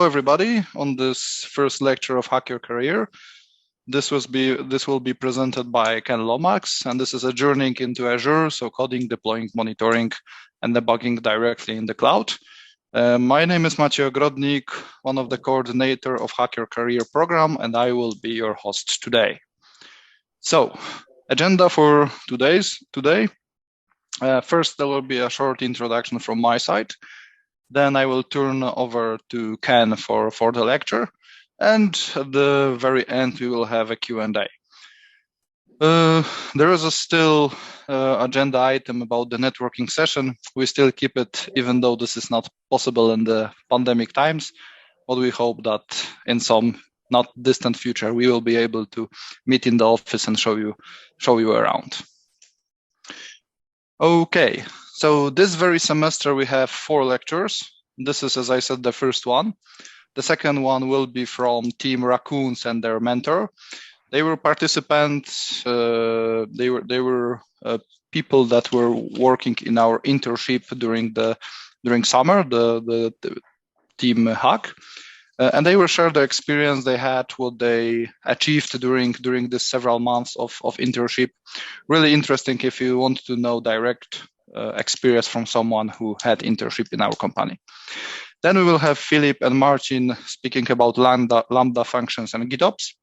everybody on this first lecture of Hack Your Career. This will be presented by Ken Lomax, and this is a journey into Azure, so coding, deploying, monitoring, and debugging directly in the cloud. My name is Maciej Ogrodnik, one of the coordinator of Hack Your Career program, and I will be your host today. So, agenda for today. First, there will be a short introduction from my side. Then I will turn over to Ken for the lecture. And at the very end, we will have a Q&A. There is still agenda item about the networking session. We still keep it, even though this is not possible in the pandemic times. But we hope that in some not distant future, we will be able to meet in the office and show you around. Okay, so this very semester we have 4 lectures. This is, as I said, the first one. The second one will be from Team Raccoons and their mentor. They were participants. They were people that were working in our internship during summer, the Team Hack. And they will share the experience they had, what they achieved during this several months of internship. Really interesting if you want to know direct experience from someone who had internship in our company. Then we will have Philip and Martin speaking about Lambda functions and GitOps.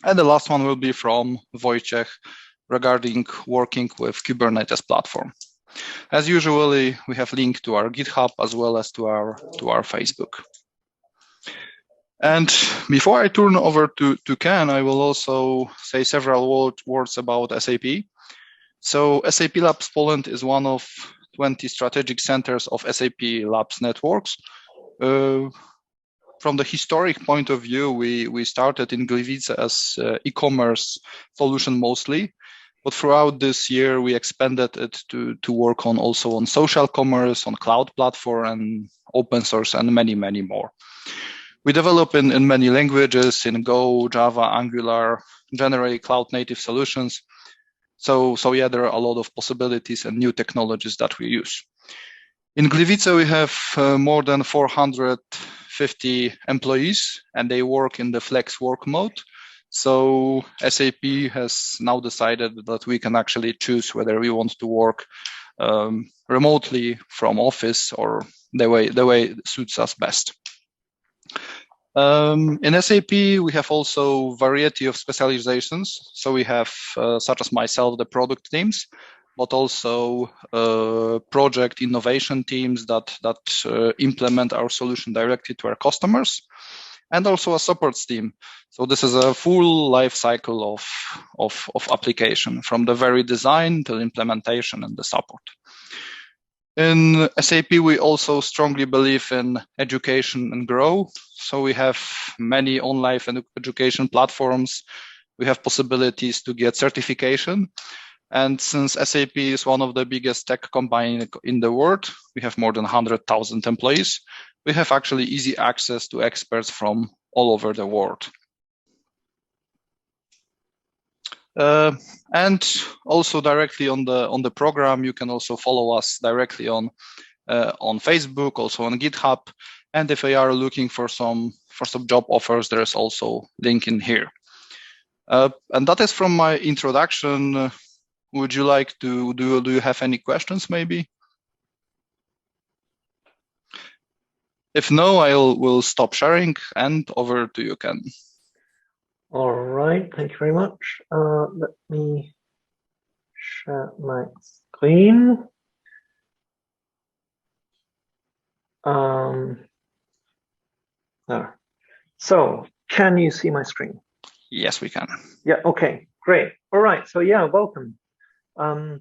And the last one will be from Wojciech regarding working with Kubernetes platform. As usually, we have link to our GitHub as well as to our Facebook. And before I turn over to Ken, I will also say several words about SAP. So SAP Labs Poland is one of 20 strategic centers of SAP Labs networks. From the historic point of view, we started in Gliwice as e-commerce solution mostly, but throughout this year we expanded it to work also on social commerce, on cloud platform, and open source, and many more. We develop in many languages, in Go, Java, Angular, generally cloud native solutions. So yeah, there are a lot of possibilities and new technologies that we use. In Gliwice, we have more than 450 employees, and they work in the flex work mode. So SAP has now decided that we can actually choose whether we want to work remotely from office or the way it suits us best. In SAP, we have also variety of specializations. So we have, such as myself, the product teams, but also project innovation teams that implement our solution directly to our customers, and also a support team. So this is a full life cycle of application, from the very design till implementation and the support. In SAP, we also strongly believe in education and grow. So we have many online education platforms. We have possibilities to get certification. And since SAP is one of the biggest tech companies in the world, we have more than 100,000 employees. We have actually easy access to experts from all over the world. And also directly on the program, you can also follow us directly on Facebook, also on GitHub. And if you are looking for some job offers, there is also link in here. And that is from my introduction. Would you like to do you have any questions maybe? If no, will stop sharing and over to you, Ken. All right, thank you very much. Let me share my screen. There. So, can you see my screen? Yes, we can. Yeah, okay, great. All right, so yeah, welcome. I'm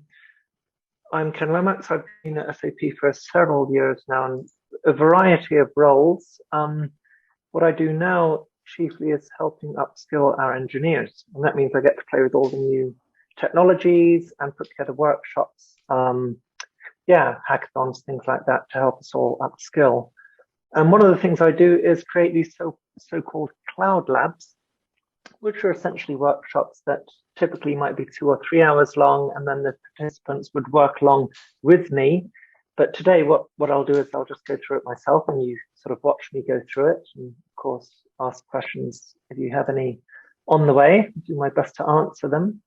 Ken Lomax. I've been at SAP for several years now, in a variety of roles. What I do now chiefly is helping upskill our engineers. And that means I get to play with all the new technologies and put together workshops, hackathons, things like that to help us all upskill. And one of the things I do is create these so-called cloud labs, which are essentially workshops that typically might be 2 or 3 hours long, and then the participants would work along with me. But today, what I'll do is I'll just go through it myself, and sort of watch me go through it, and of course ask questions if you have any on the way. Do my best to answer them.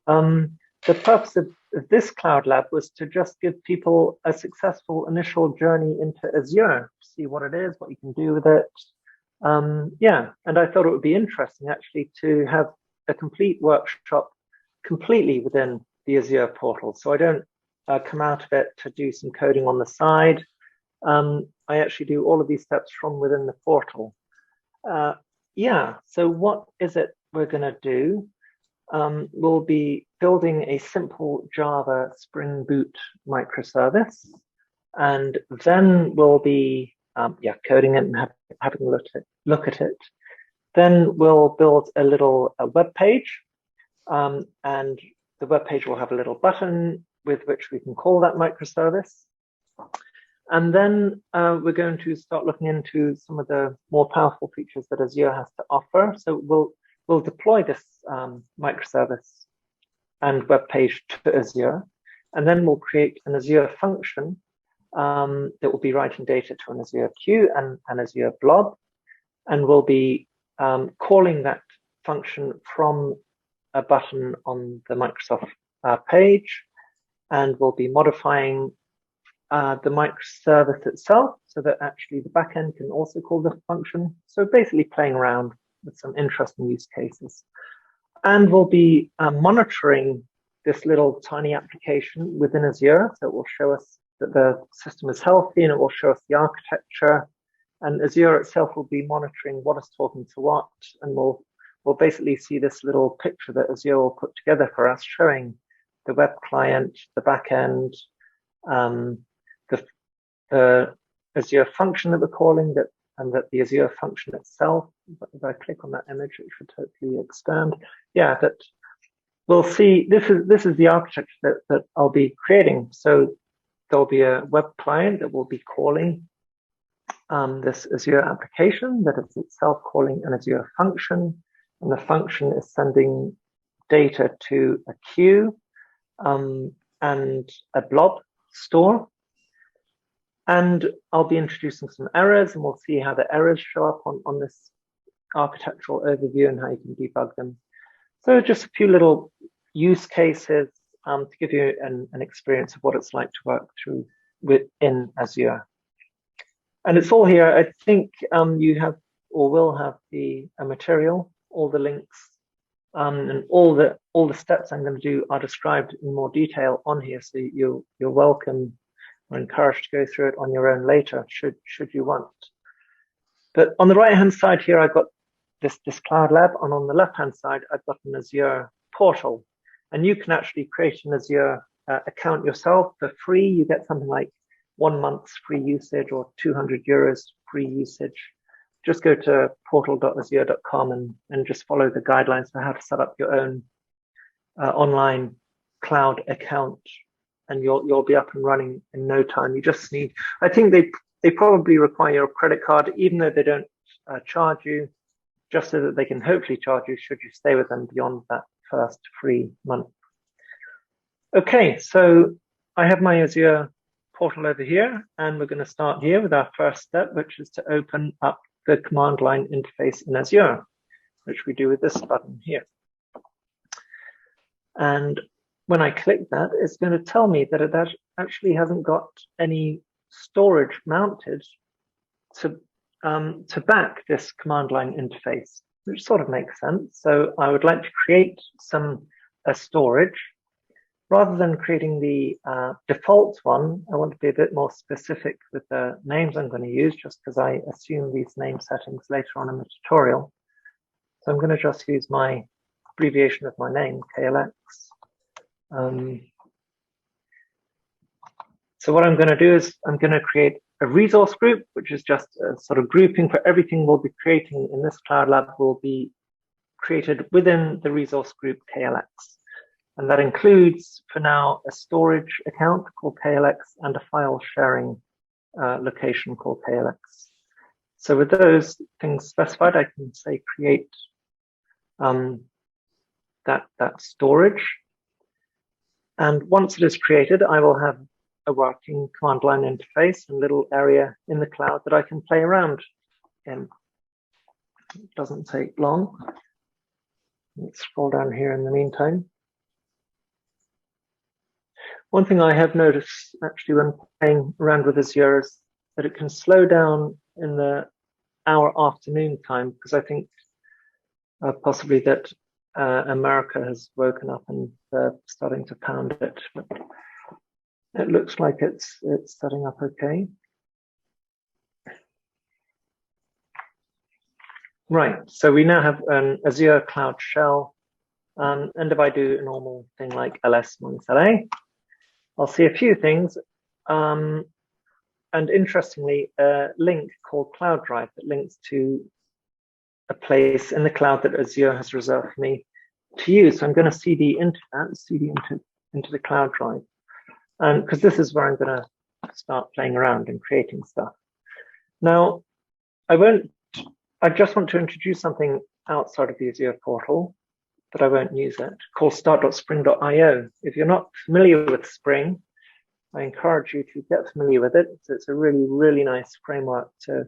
The purpose of this Cloud Lab was to just give people a successful initial journey into Azure, see what it is, what you can do with it. Yeah, and I thought it would be interesting actually to have a complete workshop completely within the Azure portal. So I don't come out of it to do some coding on the side. I actually do all of these steps from within the portal. Yeah, so what is it we're going to do? We'll be building a simple Java-SpringBoot microservice, and then we'll be coding it and having a look at it. Then we'll build a little web page, and the web page will have a little button with which we can call that microservice. And then we're going to start looking into some of the more powerful features that Azure has to offer. So we'll deploy this microservice and web page to Azure, and then we'll create an Azure function that will be writing data to an Azure queue and an Azure blob, and we'll be calling that function from a button on the Microsoft page, and we'll be modifying the microservice itself so that actually the backend can also call the function. So basically playing around with some interesting use cases. And we'll be monitoring this little tiny application within Azure. So it will show us that the system is healthy, and it will show us the architecture. And Azure itself will be monitoring what is talking to what. And we'll basically see this little picture that Azure will put together for us, showing the web client, the backend, the Azure function that we're calling, and that the Azure function itself. If I click on that image, it should totally expand. Yeah, that we'll see. This is the architecture that I'll be creating. So there'll be a web client that will be calling this Azure application that is itself calling an Azure function, and the function is sending data to a queue and a blob store. And I'll be introducing some errors, and we'll see how the errors show up on this architectural overview and how you can debug them. So just a few little use cases to give you an experience of what it's like to work through within Azure. And it's all here. I think you have or will have the material, all the links, and all the steps I'm going to do are described in more detail on here. So you're welcome or encouraged to go through it on your own later, should you want. But on the right-hand side here, I've got this Cloud Lab, and on the left-hand side, I've got an Azure portal. And you can actually create an Azure account yourself for free. You get something like 1 month's free usage or 200 euros free usage. Just go to portal.azure.com and just follow the guidelines for how to set up your own online cloud account, and you'll be up and running in no time. You just need, I think they probably require your credit card, even though they don't charge you, just so that they can hopefully charge you should you stay with them beyond that first free month. Okay, so I have my Azure portal over here, and we're going to start here with our first step, which is to open up the command line interface in Azure, which we do with this button here. And when I click that, it's going to tell me that it actually hasn't got any storage mounted to back this command line interface, which sort of makes sense. So I would like to create a storage. Rather than creating the default one, I want to be a bit more specific with the names I'm going to use, just because I assume these name settings later on in the tutorial. So I'm going to just use my abbreviation of my name, KLX. So what I'm going to do is I'm going to create a resource group, which is just a sort of grouping for everything we'll be creating in this Cloud Lab will be created within the resource group KLX. And that includes, for now, a storage account called KLX and a file sharing location called KLX. So with those things specified, I can say create that storage. And once it is created, I will have a working command line interface and little area in the cloud that I can play around in. It doesn't take long. Let's scroll down here in the meantime. One thing I have noticed actually when playing around with Azure is that it can slow down in the hour afternoon time, because I think possibly that America has woken up and starting to pound it. But it looks like it's setting up okay. Right, so we now have an Azure Cloud Shell, and if I do a normal thing like ls-a, I'll see a few things, and interestingly, a link called Cloud Drive that links to a place in the cloud that Azure has reserved for me to use. So I'm going to cd into that, cd into the Cloud Drive, because this is where I'm going to start playing around and creating stuff. Now, I just want to introduce something outside of the Azure portal, but I won't use it, called start.spring.io. If you're not familiar with Spring, I encourage you to get familiar with it. So it's a really, really nice framework to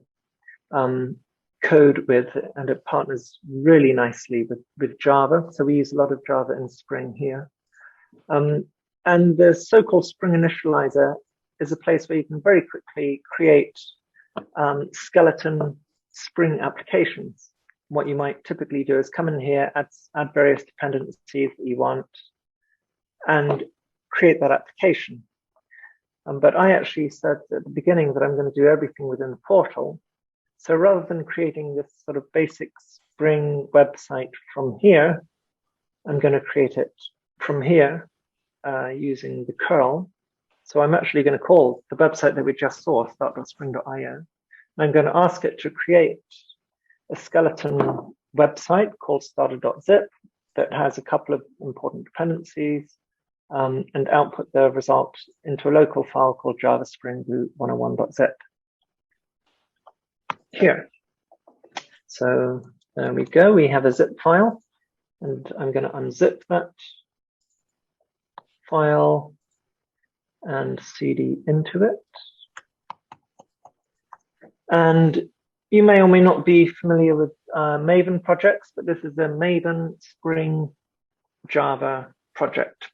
code with, and it partners really nicely with Java. So we use a lot of Java in Spring here. And the so-called Spring Initializer is a place where you can very quickly create skeleton Spring applications. What you might typically do is come in here, add various dependencies that you want, and create that application. But I actually said at the beginning that I'm going to do everything within the portal. So rather than creating this sort of basic Spring website from here, I'm going to create it from here using the curl. So I'm actually going to call the website that we just saw, start.spring.io. I'm going to ask it to create a skeleton website called starter.zip that has a couple of important dependencies, and output the result into a local file called Java-SpringBoot 101.zip. Here. So there we go. We have a zip file, and I'm going to unzip that file and cd into it. And you may or may not be familiar with Maven projects, but this is a Maven Spring Java project.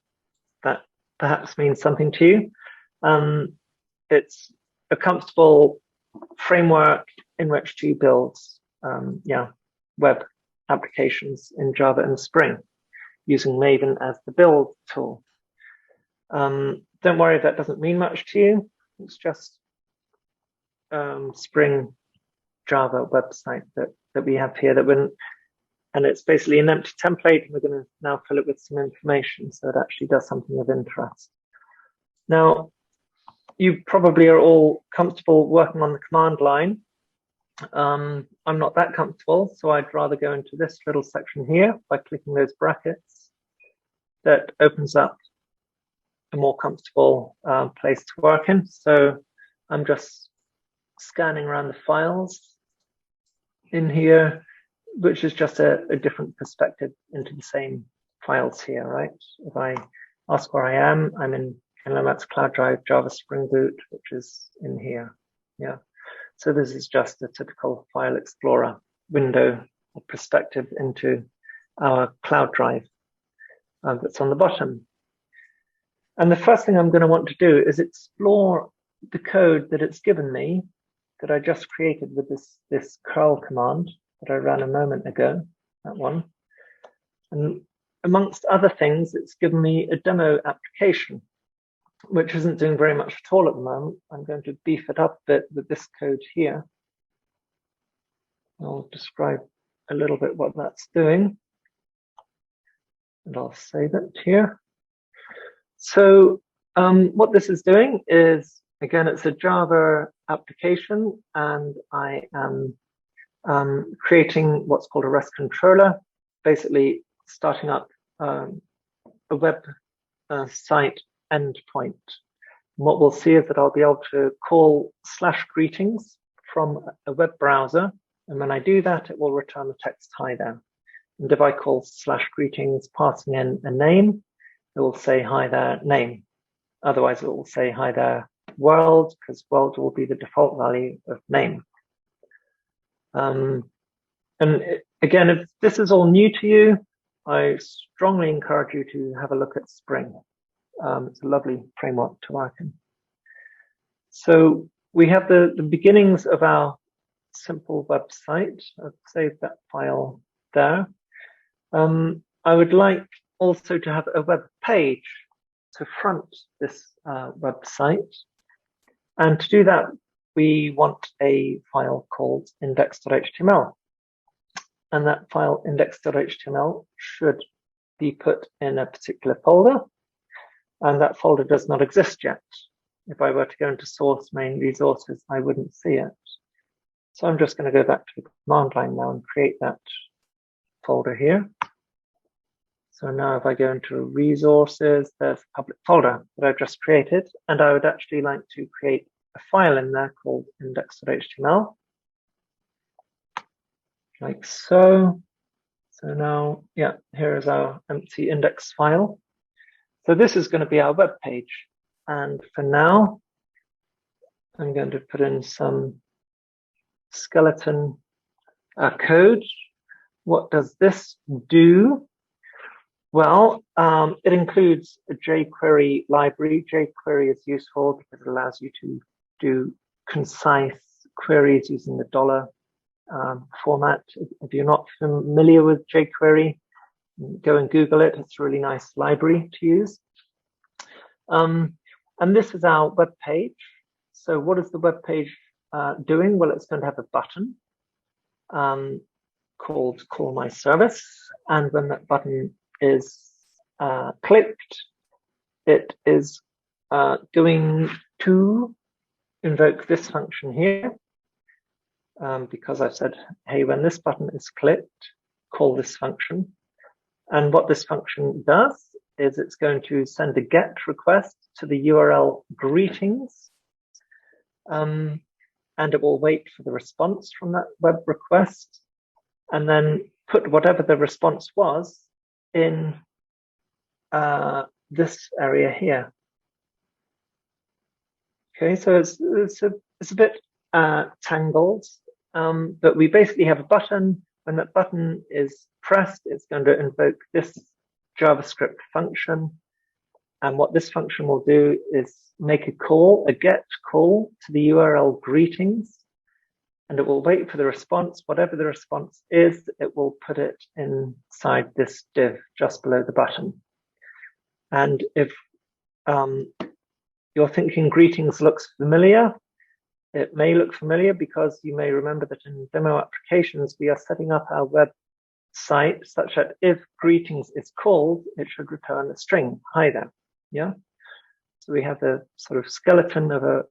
That perhaps means something to you. It's a comfortable framework in which to build web applications in Java and Spring using Maven as the build tool. Don't worry if that doesn't mean much to you. It's just Spring Java website that we have here and it's basically an empty template, and we're going to now fill it with some information so it actually does something of interest. Now, you probably are all comfortable working on the command line. I'm not that comfortable, so I'd rather go into this little section here by clicking those brackets. That opens up a more comfortable place to work in. So I'm just scanning around the files in here, which is just a different perspective into the same files here, right? If I ask where I am, I'm in Ken Lomax Cloud Drive, Java-SpringBoot, which is in here. Yeah. So this is just a typical file explorer window or perspective into our cloud drive that's on the bottom. And the first thing I'm going to want to do is explore the code that it's given me that I just created with this curl command that I ran a moment ago, that one. And amongst other things, it's given me a demo application, which isn't doing very much at all at the moment. I'm going to beef it up a bit with this code here. I'll describe a little bit what that's doing. And I'll save it here. So what this is doing is, again, it's a Java application, and I am creating what's called a REST controller, basically starting up a web site endpoint. What we'll see is that I'll be able to call /greetings from a web browser, and when I do that, it will return the text hi there. And if I call /greetings passing in a name, it will say hi there name. Otherwise, it will say, hi there, world, because world will be the default value of name. And again, if this is all new to you, I strongly encourage you to have a look at Spring. It's a lovely framework to work in. So we have the beginnings of our simple website. I've saved that file there. I would like also to have a web page to front this website. And to do that, we want a file called index.html. And that file index.html should be put in a particular folder. And that folder does not exist yet. If I were to go into source main resources, I wouldn't see it. So I'm just going to go back to the command line now and create that folder here. So now if I go into resources, there's a public folder that I've just created. And I would actually like to create a file in there called index.html. Like so. So now, yeah, here is our empty index file. So this is going to be our web page. And for now, I'm going to put in some skeleton code. What does this do? Well, it includes a jQuery library. jQuery is useful because it allows you to do concise queries using the $. Format. If you're not familiar with jQuery, go and Google it. It's a really nice library to use. And this is our web page. So what is the web page doing? Well, it's going to have a button called Call My Service. And when that button is clicked, it is going to invoke this function here. Because I've said, hey, when this button is clicked, call this function. And what this function does is it's going to send a GET request to the URL greetings. And it will wait for the response from that web request and then put whatever the response was in this area here. Okay, so it's a bit tangled. But we basically have a button. When that button is pressed, it's going to invoke this JavaScript function. And what this function will do is make a call, a GET call to the URL greetings. And it will wait for the response. Whatever the response is, it will put it inside this div just below the button. And if you're thinking greetings looks familiar, it may look familiar because you may remember that in demo applications, we are setting up our website such that if greetings is called, it should return a string, hi there. Yeah. So we have the sort of skeleton of a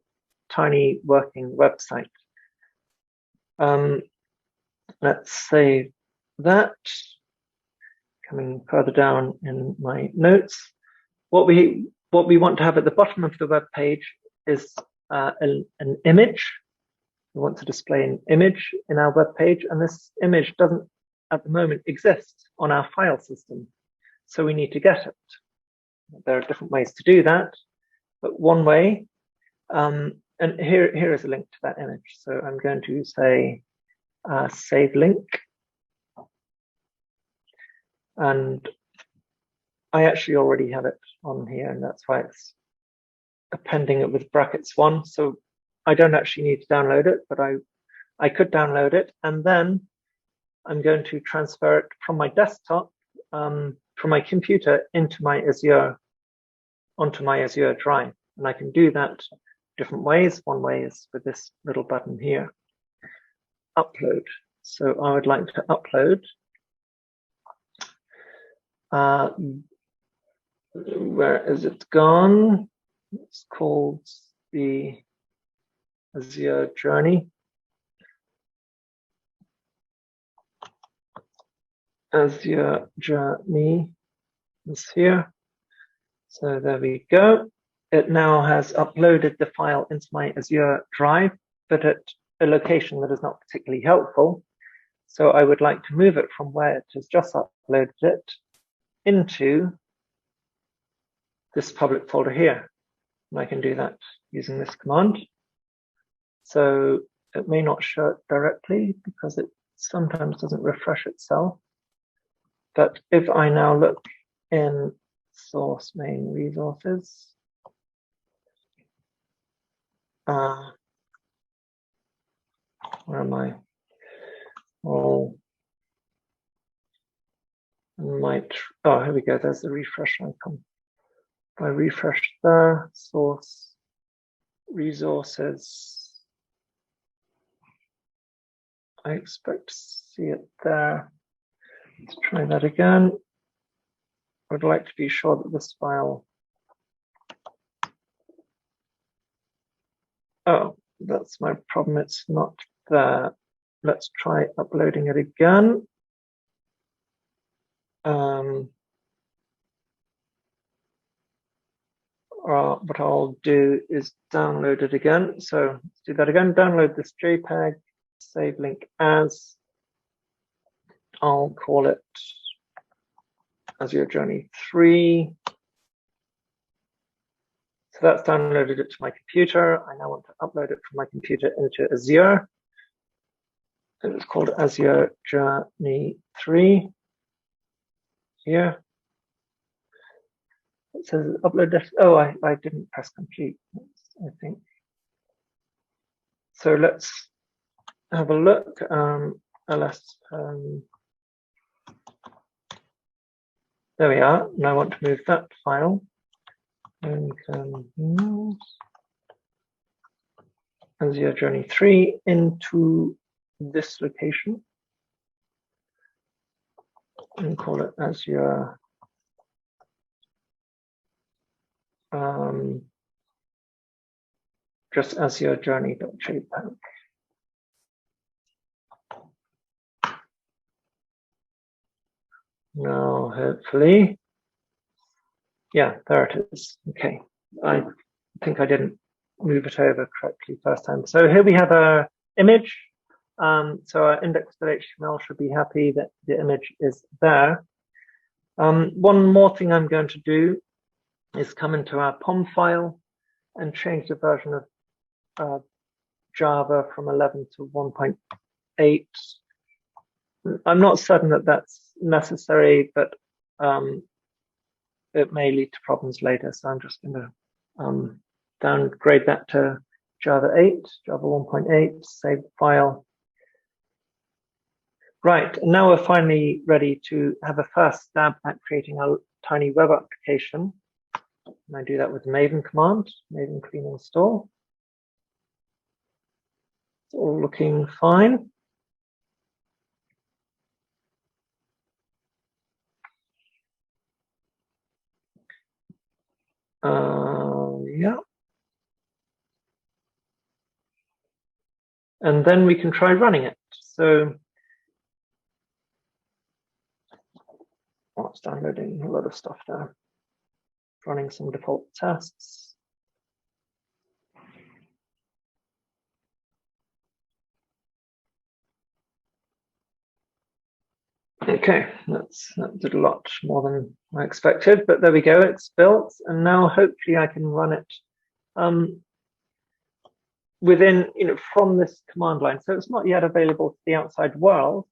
tiny working website. Let's save that. Coming further down in my notes, what we want to have at the bottom of the web page is an image. We want to display an image in our web page, and this image doesn't at the moment exist on our file system, so we need to get it. There are different ways to do that, but one way, and here is a link to that image. So I'm going to say save link, and I actually already have it on here, and that's why it's appending it with brackets 1. So I don't actually need to download it, but I could download it, and then I'm going to transfer it from my desktop, from my computer into my Azure, onto my Azure drive. And I can do that different ways. One way is with this little button here, upload. So I would like to upload. Where is it gone? It's called the Azure Journey. Azure Journey is here. So there we go. It now has uploaded the file into my Azure drive, but at a location that is not particularly helpful. So I would like to move it from where it has just uploaded it into this public folder here. And I can do that using this command. So it may not show it directly because it sometimes doesn't refresh itself. But if I now look in source main resources, where am I? Oh, here we go. There's the refresh icon. If I refresh there, source resources, I expect to see it there. Let's try that again. I would like to be sure that this file. Oh, that's my problem. It's not there. Let's try uploading it again. What I'll do is download it again. So let's do that again. Download this JPEG, save link as. I'll call it Azure Journey 3. So that's downloaded it to my computer. I now want to upload it from my computer into Azure. And it's called Azure Journey 3 here. It says upload this. Oh, I didn't press complete, I think. So let's have a look. ls. There we are. Now I want to move that file. And Azure Journey 3 into this location. And call it Azure just Azure Journey.jpg. Now, hopefully, yeah, there it is. Okay, I think I didn't move it over correctly first time. So here we have our image. So our index.html should be happy that the image is there. One more thing I'm going to do is come into our POM file and change the version of Java from 11 to 1.8. I'm not certain that that's necessary, but it may lead to problems later. So I'm just going to downgrade that to Java 8, Java 1.8, save the file. Right, and now we're finally ready to have a first stab at creating a tiny web application. And I do that with the Maven command, Maven clean install. It's all looking fine. Yeah. And then we can try running it. So it's downloading a lot of stuff there. Running some default tests. Okay, that did a lot more than I expected, but there we go, it's built, and now hopefully I can run it within, from this command line. So it's not yet available to the outside world,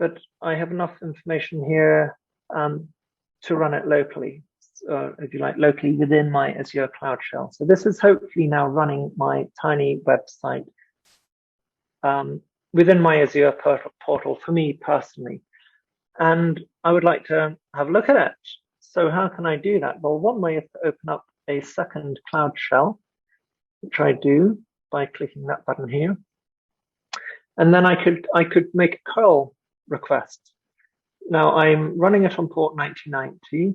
but I have enough information here to run it locally, if you like, locally within my Azure Cloud Shell. So this is hopefully now running my tiny website within my Azure portal for me personally. And I would like to have a look at it. So how can I do that? Well, one way is to open up a second Cloud Shell, which I do by clicking that button here. And then I could make a curl request. Now I'm running it on port 9090,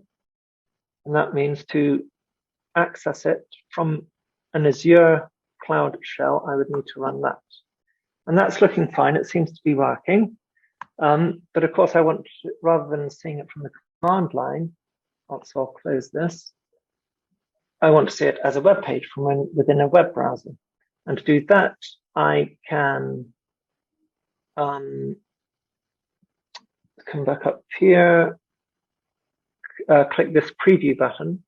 and that means to access it from an Azure Cloud Shell, I would need to run that. And that's looking fine. It seems to be working. But of course, I want to, rather than seeing it from the command line, so I'll close this. I want to see it as a web page from within a web browser. And to do that, I can come back up here, click this preview button.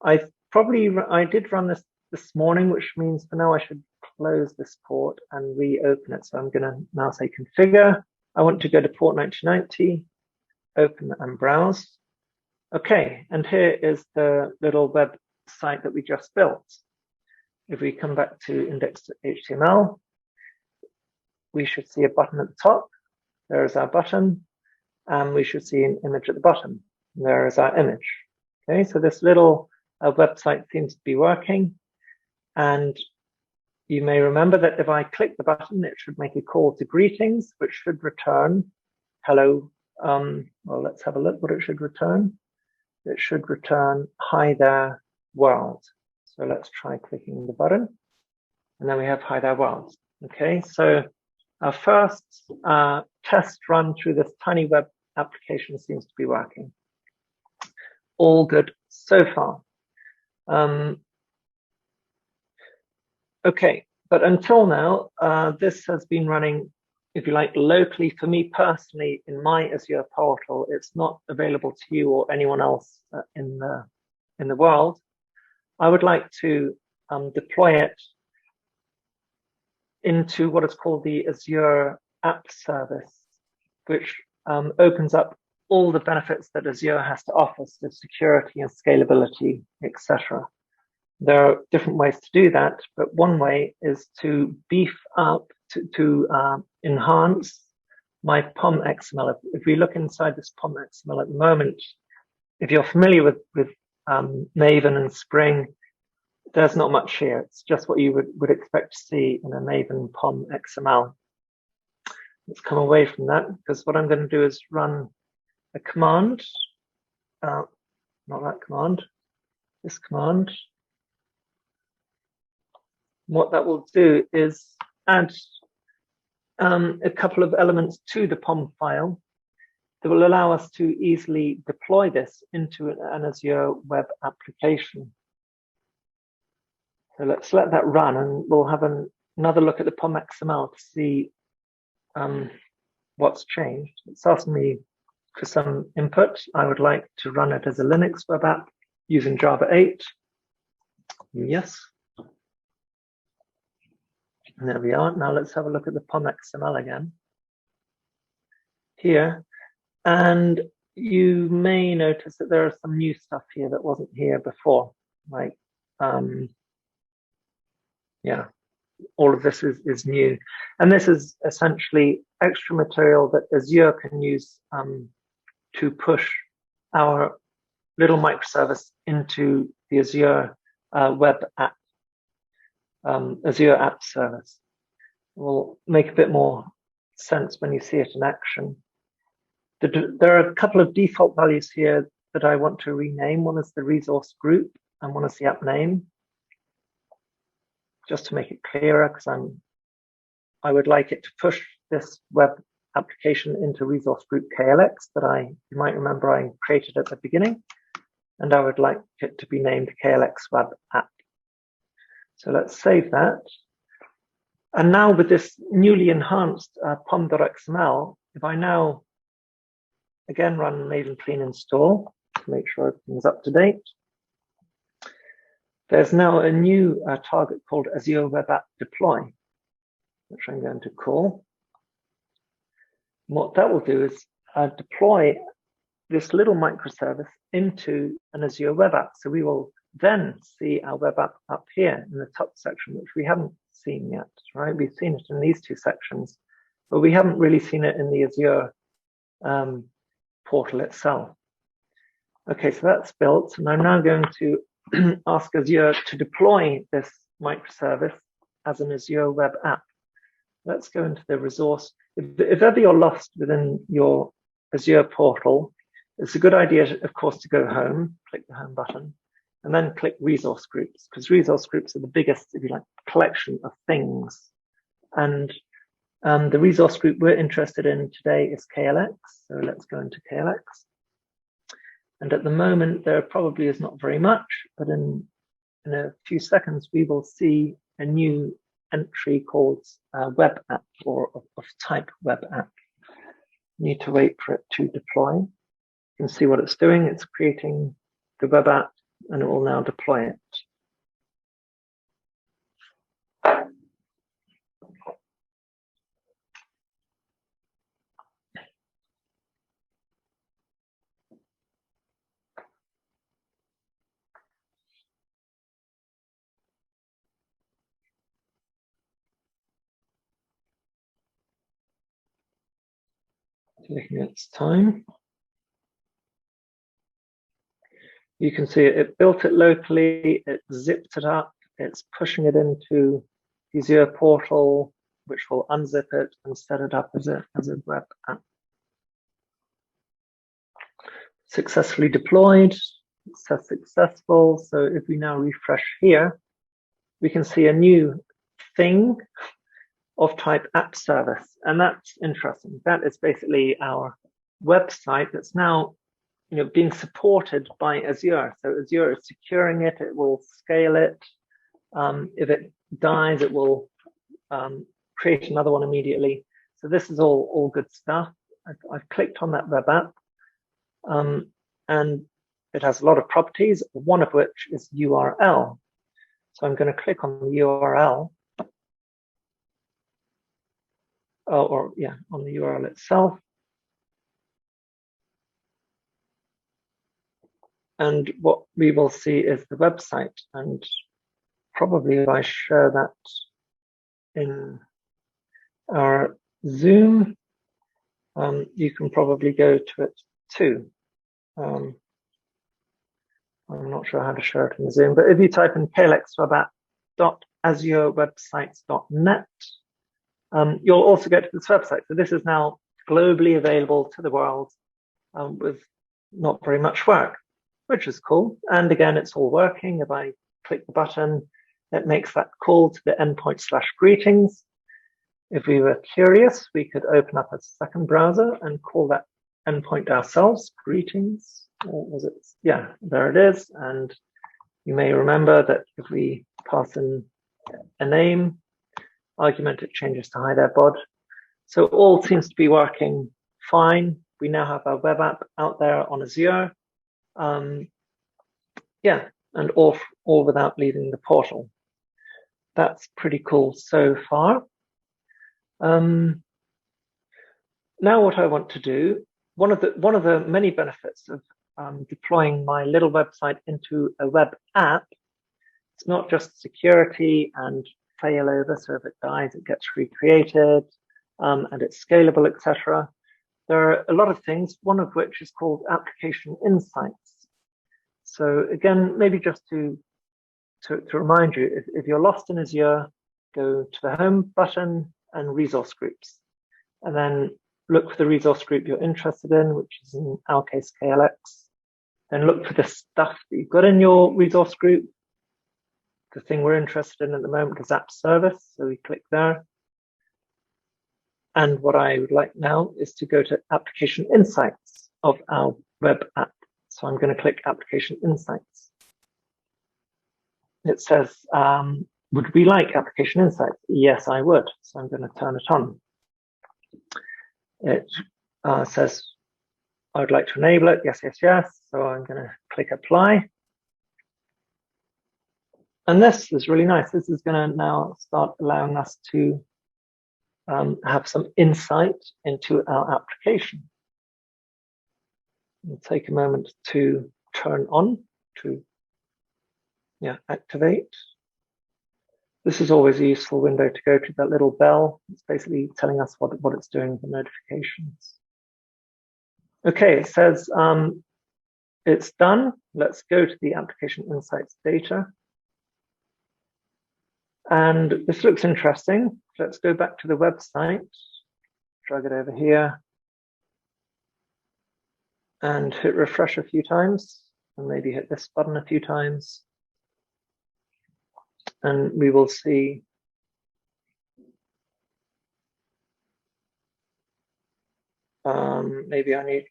I probably I did run this morning, which means for now I should close this port and reopen it. So I'm going to now say configure. I want to go to port 1990, open and browse. Okay, and here is the little website that we just built. If we come back to index.html, we should see a button at the top. There is our button, and we should see an image at the bottom. There is our image. Okay, so this little website seems to be working. And you may remember that if I click the button, it should make a call to greetings, which should return hello. Well, let's have a look what it should return. It should return hi there world. So let's try clicking the button. And then we have hi there world. Okay, so our first test run through this tiny web application seems to be working. All good so far. Okay, but until now, this has been running, if you like, locally for me personally in my Azure portal. It's not available to you or anyone else in the world. I would like to deploy it into what is called the Azure App Service, which opens up all the benefits that Azure has to offer, so security and scalability, etc. There are different ways to do that, but one way is to beef up, to enhance my POM XML. If we look inside this POM XML at the moment, if you're familiar with Maven and Spring, there's not much here. It's just what you would expect to see in a Maven POM XML. Let's come away from that, because what I'm going to do is run a command, not that command, this command. What that will do is add a couple of elements to the POM file that will allow us to easily deploy this into an Azure web application. So let's let that run, and we'll have another look at the POM XML to see what's changed. It's asking me for some input. I would like to run it as a Linux web app using Java 8. Yes. And there we are. Now let's have a look at the POM XML again here. And you may notice that there is some new stuff here that wasn't here before. Like, yeah, all of this is new. And this is essentially extra material that Azure can use to push our little microservice into the Azure web app. Azure App Service. It will make a bit more sense when you see it in action. There are a couple of default values here that I want to rename. One is the resource group and one is the app name. Just to make it clearer, because I would like it to push this web application into resource group KLX that you might remember I created at the beginning, and I would like it to be named KLX Web App. So let's save that. And now with this newly enhanced pom.xml, if I now again run Maven clean install to make sure everything's up to date, there's now a new target called Azure Web App Deploy, which I'm going to call. And what that will do is deploy this little microservice into an Azure Web App. So we will then see our web app up here in the top section, which we haven't seen yet, right? We've seen it in these two sections, but we haven't really seen it in the Azure portal itself. Okay, so that's built, and I'm now going to ask Azure to deploy this microservice as an Azure web app. Let's go into the resource. If ever you're lost within your Azure portal, it's a good idea, of course, to go home, click the home button, and then click resource groups, because resource groups are the biggest, if you like, collection of things. And the resource group we're interested in today is KLX. So let's go into KLX. And at the moment, there probably is not very much, but in a few seconds, we will see a new entry called web app, or of type web app. Need to wait for it to deploy. You can see what it's doing. It's creating the web app. and it will now deploy it. Taking its time. You can see it built it locally, it zipped it up, it's pushing it into the Azure portal, which will unzip it and set it up as a web app. Successfully deployed, it says successful. So if we now refresh here, we can see a new thing of type app service. And that's interesting. That is basically our website that's now being supported by Azure. So Azure is securing it, it will scale it. If it dies, it will create another one immediately. So this is all good stuff. I've clicked on that web app, and it has a lot of properties, one of which is URL. So I'm going to click on the URL, on the URL itself. And what we will see is the website. And probably if I share that in our Zoom, you can probably go to it too. I'm not sure how to share it in Zoom, but if you type in klexwebapp.azurewebsites.net, you'll also get to this website. So this is now globally available to the world with not very much work, which is cool. And again, it's all working. If I click the button, it makes that call to the endpoint /greetings. If we were curious, we could open up a second browser and call that endpoint ourselves, greetings. Or was it? Yeah, there it is. And you may remember that if we pass in a name argument, it changes to hi there, bod. So all seems to be working fine. We now have our web app out there on Azure. And all without leaving the portal. That's pretty cool so far. Now what I want to do, one of the many benefits of deploying my little website into a web app, it's not just security and failover, so if it dies, it gets recreated, and it's scalable, etc. There are a lot of things, one of which is called application insights. So again, maybe just to remind you, if you're lost in Azure, go to the home button and resource groups, and then look for the resource group you're interested in, which is in our case KLX. Then look for the stuff that you've got in your resource group. The thing we're interested in at the moment is app service, so we click there. And what I would like now is to go to application insights of our web app. So I'm going to click application insights. It says, would we like application insights? Yes, I would. So I'm going to turn it on. It says, I would like to enable it. Yes, yes, yes. So I'm going to click apply. And this is really nice. This is going to now start allowing us to have some insight into our application. We'll take a moment to turn on, to activate. This is always a useful window to go to, that little bell. It's basically telling us what it's doing with the notifications. Okay, it says it's done. Let's go to the application insights data. And this looks interesting. Let's go back to the website, drag it over here, and hit refresh a few times, and maybe hit this button a few times. And we will see maybe it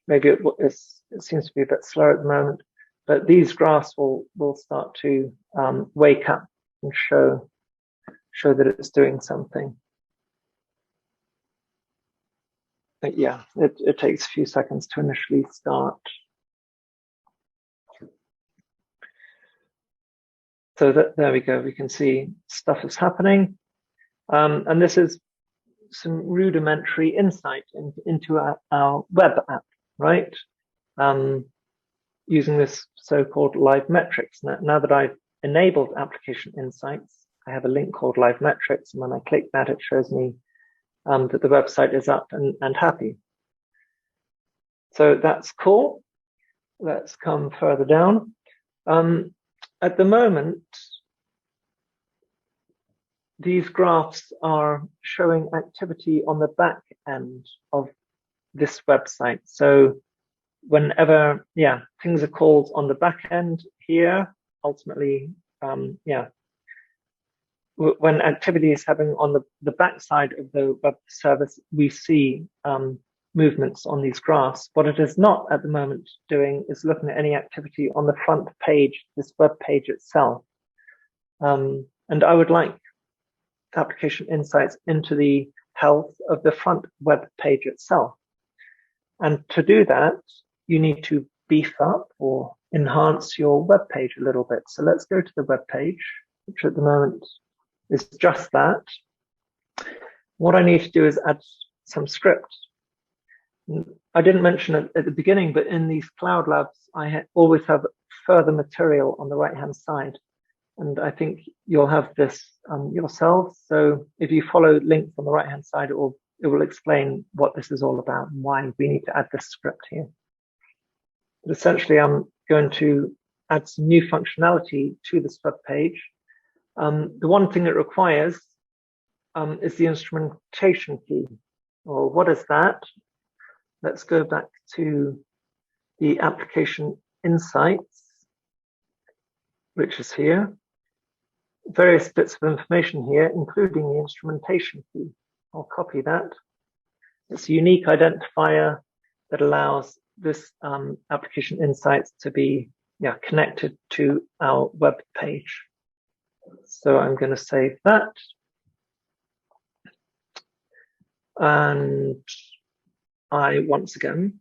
seems to be a bit slow at the moment, but these graphs will start to wake up and show that it's doing something. But yeah, it takes a few seconds to initially start. So that there we go. We can see stuff is happening. And this is some rudimentary insight into our web app, right? Using this so-called live metrics. Now that I've enabled application insights, I have a link called live metrics. And when I click that, it shows me that the website is up and happy. So that's cool. Let's come further down. At the moment, these graphs are showing activity on the back end of this website. So whenever, things are called on the back end here, ultimately, when activity is happening on the back side of the web service, we see movements on these graphs. What it is not at the moment doing is looking at any activity on the front page, this web page itself. And I would like application insights into the health of the front web page itself. And to do that, you need to beef up or enhance your web page a little bit. So let's go to the web page, which at the moment is just that. What I need to do is add some script. I didn't mention it at the beginning, but in these Cloud Labs, I always have further material on the right-hand side. And I think you'll have this yourselves. So if you follow links on the right-hand side, it will explain what this is all about and why we need to add this script here. But essentially, I'm going to add some new functionality to this web page. The one thing it requires is the instrumentation key. Well, what is that? Let's go back to the application insights, which is here. Various bits of information here, including the instrumentation key. I'll copy that. It's a unique identifier that allows this application insights to be connected to our web page. So I'm going to save that. And I, once again,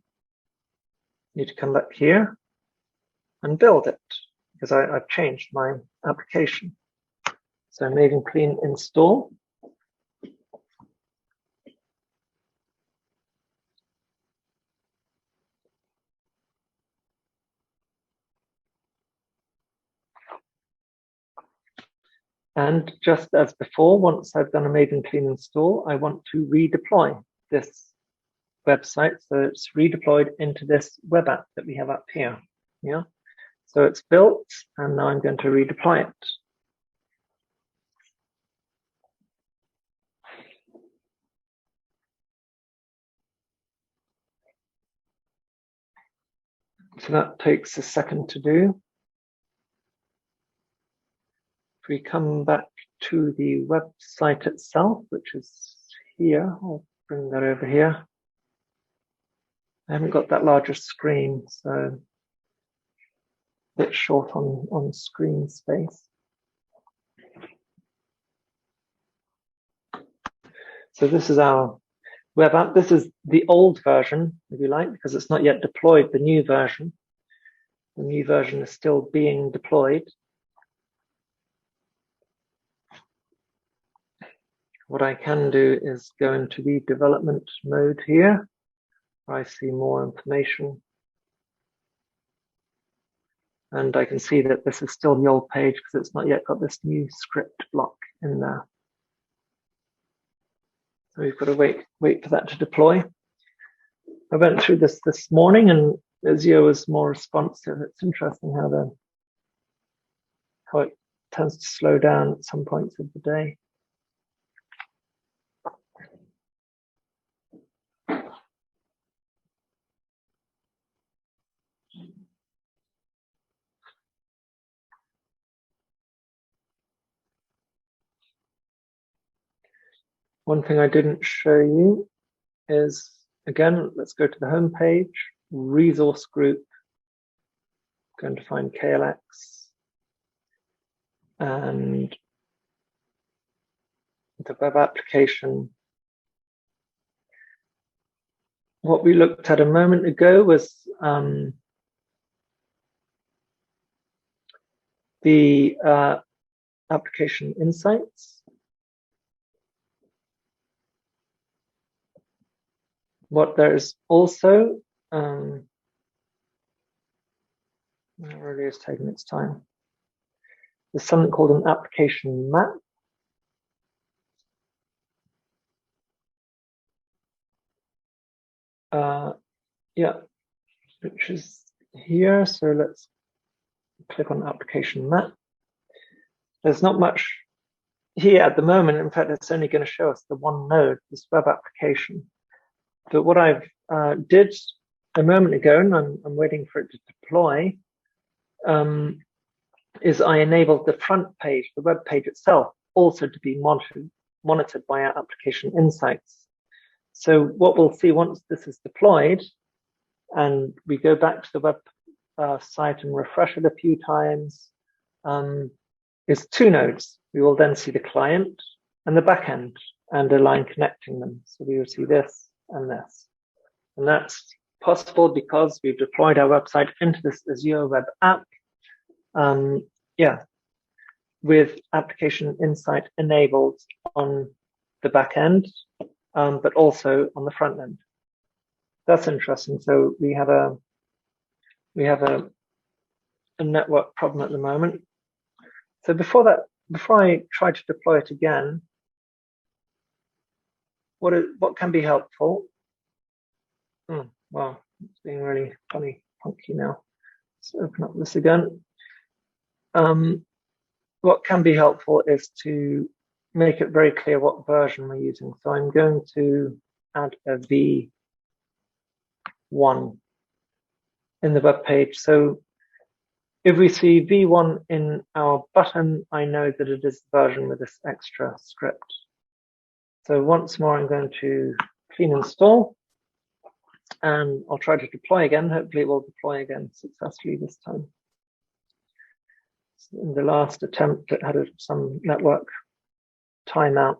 need to come back here and build it because I've changed my application. So Maven Clean install. And just as before, once I've done a Maven Clean install, I want to redeploy this website. So it's redeployed into this web app that we have up here. Yeah. So it's built, and now I'm going to redeploy it. So that takes a second to do. If we come back to the website itself, which is here, I'll bring that over here. I haven't got that larger screen, so a bit short on screen space. So this is our web app. This is the old version, if you like, because it's not yet deployed the new version. The new version is still being deployed. What I can do is go into the development mode here, where I see more information. And I can see that this is still the old page because it's not yet got this new script block in there. So we've got to wait for that to deploy. I went through this morning and Azure was more responsive. It's interesting how it tends to slow down at some points of the day. One thing I didn't show you is, again, let's go to the home page, resource group, I'm going to find KLX, and the web application. What we looked at a moment ago was the application insights. What there is also, it really is taking its time. There's something called an application map. Yeah, which is here. So let's click on application map. There's not much here at the moment. In fact, it's only going to show us the one node, this web application. But what I've did a moment ago, and I'm waiting for it to deploy, is I enabled the front page, the web page itself, also to be monitored by our application insights. So what we'll see once this is deployed, and we go back to the web site and refresh it a few times, is two nodes. We will then see the client and the backend and a line connecting them. So we will see this and this. And that's possible because we've deployed our website into this Azure web app. With application insight enabled on the back end, but also on the front end. That's interesting. So we have a network problem at the moment. So before I try to deploy it again, what can be helpful? Wow, it's being really funky now. Let's open up this again. What can be helpful is to make it very clear what version we're using. So I'm going to add a V1 in the web page. So if we see V1 in our button, I know that it is the version with this extra script. So once more, I'm going to clean install, and I'll try to deploy again. Hopefully it will deploy again successfully this time. In the last attempt, it had some network timeout,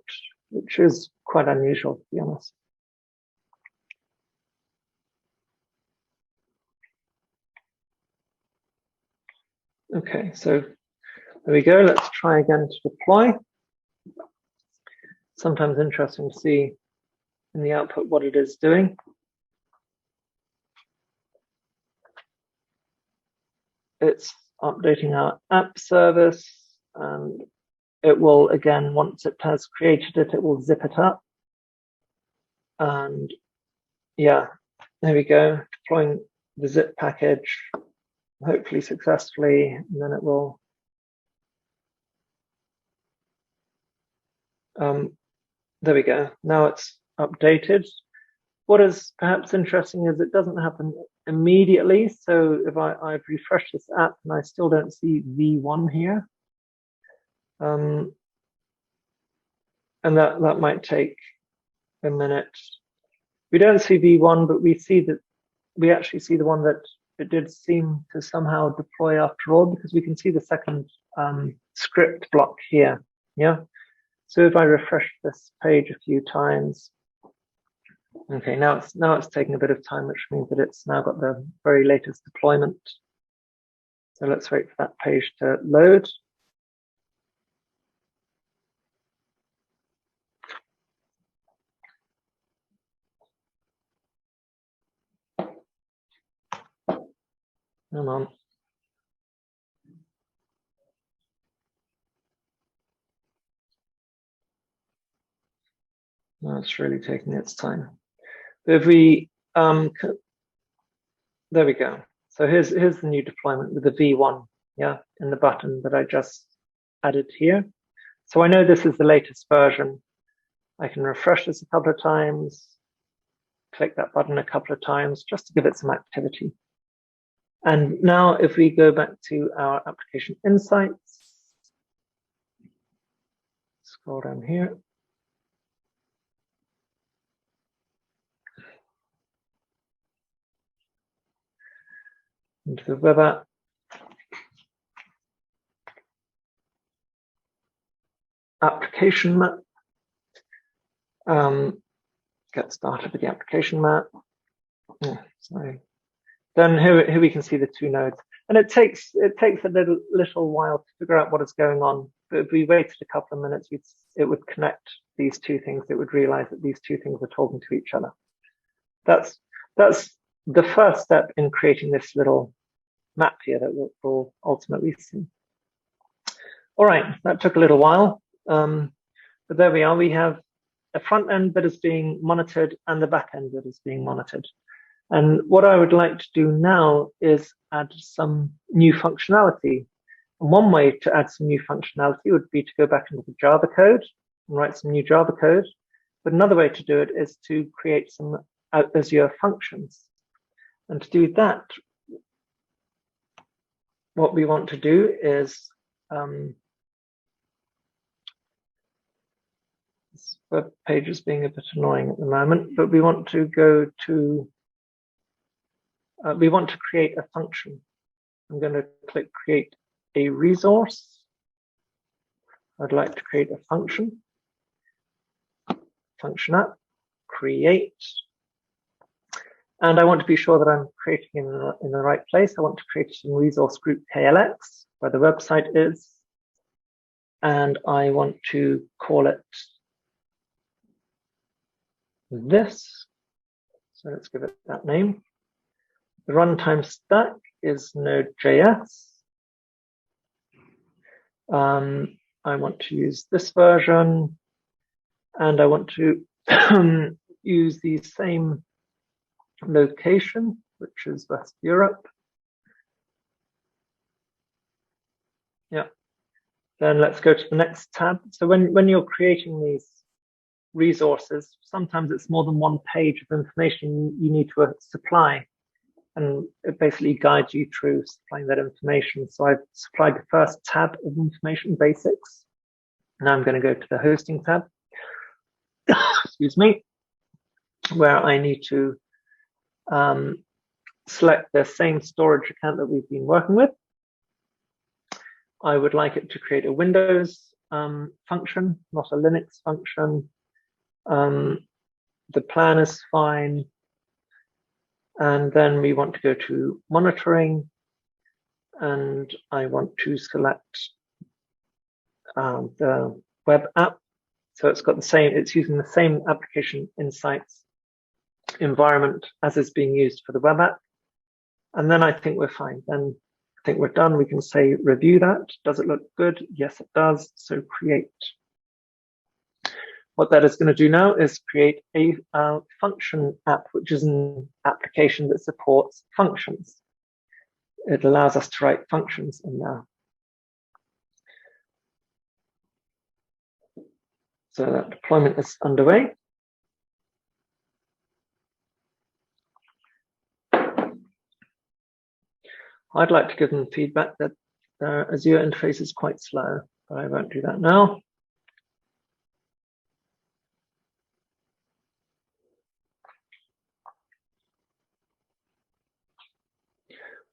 which is quite unusual, to be honest. Okay, so there we go. Let's try again to deploy. Sometimes interesting to see in the output what it is doing. It's updating our app service, and it will, again, once it has created it, it will zip it up. And yeah, there we go, deploying the zip package, hopefully successfully, and then it will there we go. Now it's updated. What is perhaps interesting is it doesn't happen immediately. So if I've refreshed this app and I still don't see V1 here, and that might take a minute. We don't see V1, but we actually see the one that it did seem to somehow deploy after all, because we can see the second script block here. Yeah. So if I refresh this page a few times, okay, now it's taking a bit of time, which means that it's now got the very latest deployment. So let's wait for that page to load. Come on. No, it's really taking its time. If we, there we go. So here's the new deployment with the V1, yeah, in the button that I just added here. So I know this is the latest version. I can refresh this a couple of times, click that button a couple of times just to give it some activity. And now if we go back to our application insights, scroll down here. Into the web app. Application map. Get started with the application map. Oh, sorry. Then here we can see the two nodes, and it takes a little while to figure out what is going on. but if we waited a couple of minutes, it would connect these two things. It would realize that these two things are talking to each other. That's the first step in creating this little map here that we'll ultimately see. All right, that took a little while, but there we are. We have a front end that is being monitored and the back end that is being monitored. And what I would like to do now is add some new functionality. And one way to add some new functionality would be to go back into the Java code and write some new Java code. But another way to do it is to create some Azure functions. And to do that, what we want to do is, this web page is being a bit annoying at the moment, but we want to go to, we want to create a function. I'm going to click create a resource. I'd like to create a function. Function app, create. And I want to be sure that I'm creating in the right place. I want to create it in resource group KLX, where the website is. And I want to call it this. So let's give it that name. The runtime stack is Node.js. I want to use this version, and I want to use the same location, which is West Europe. Yeah. Then let's go to the next tab. So when you're creating these resources, sometimes it's more than one page of information you need to supply. And it basically guides you through supplying that information. So I've supplied the first tab of information, basics. Now I'm going to go to the hosting tab, excuse me, where I need to select the same storage account that we've been working with. I would like it to create a Windows function, not a Linux function. The plan is fine. And then we want to go to monitoring, and I want to select the web app. So it's got the same, it's using the same application insights environment as is being used for the web app. And then I think we're fine. Then I think we're done. We can say review that. Does it look good? Yes, it does. So create. What that is going to do now is create a function app, which is an application that supports functions. It allows us to write functions in there. So that deployment is underway. I'd like to give them feedback that Azure interface is quite slow, but I won't do that now.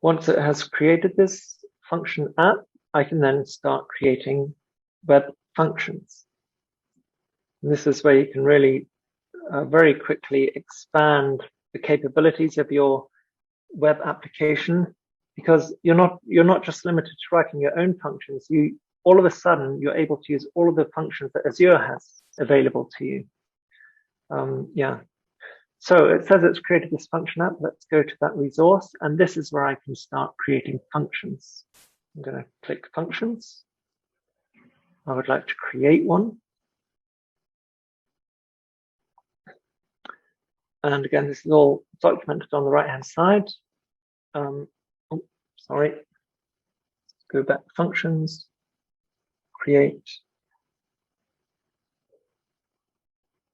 Once it has created this function app, I can then start creating web functions. And this is where you can really very quickly expand the capabilities of your web application, because you're not just limited to writing your own functions. All of a sudden you're able to use all of the functions that Azure has available to you. Yeah. So it says it's created this function app. Let's go to that resource, and this is where I can start creating functions. I'm going to click functions. I would like to create one. And again, this is all documented on the right-hand side. Oh, sorry. Go back to functions, create.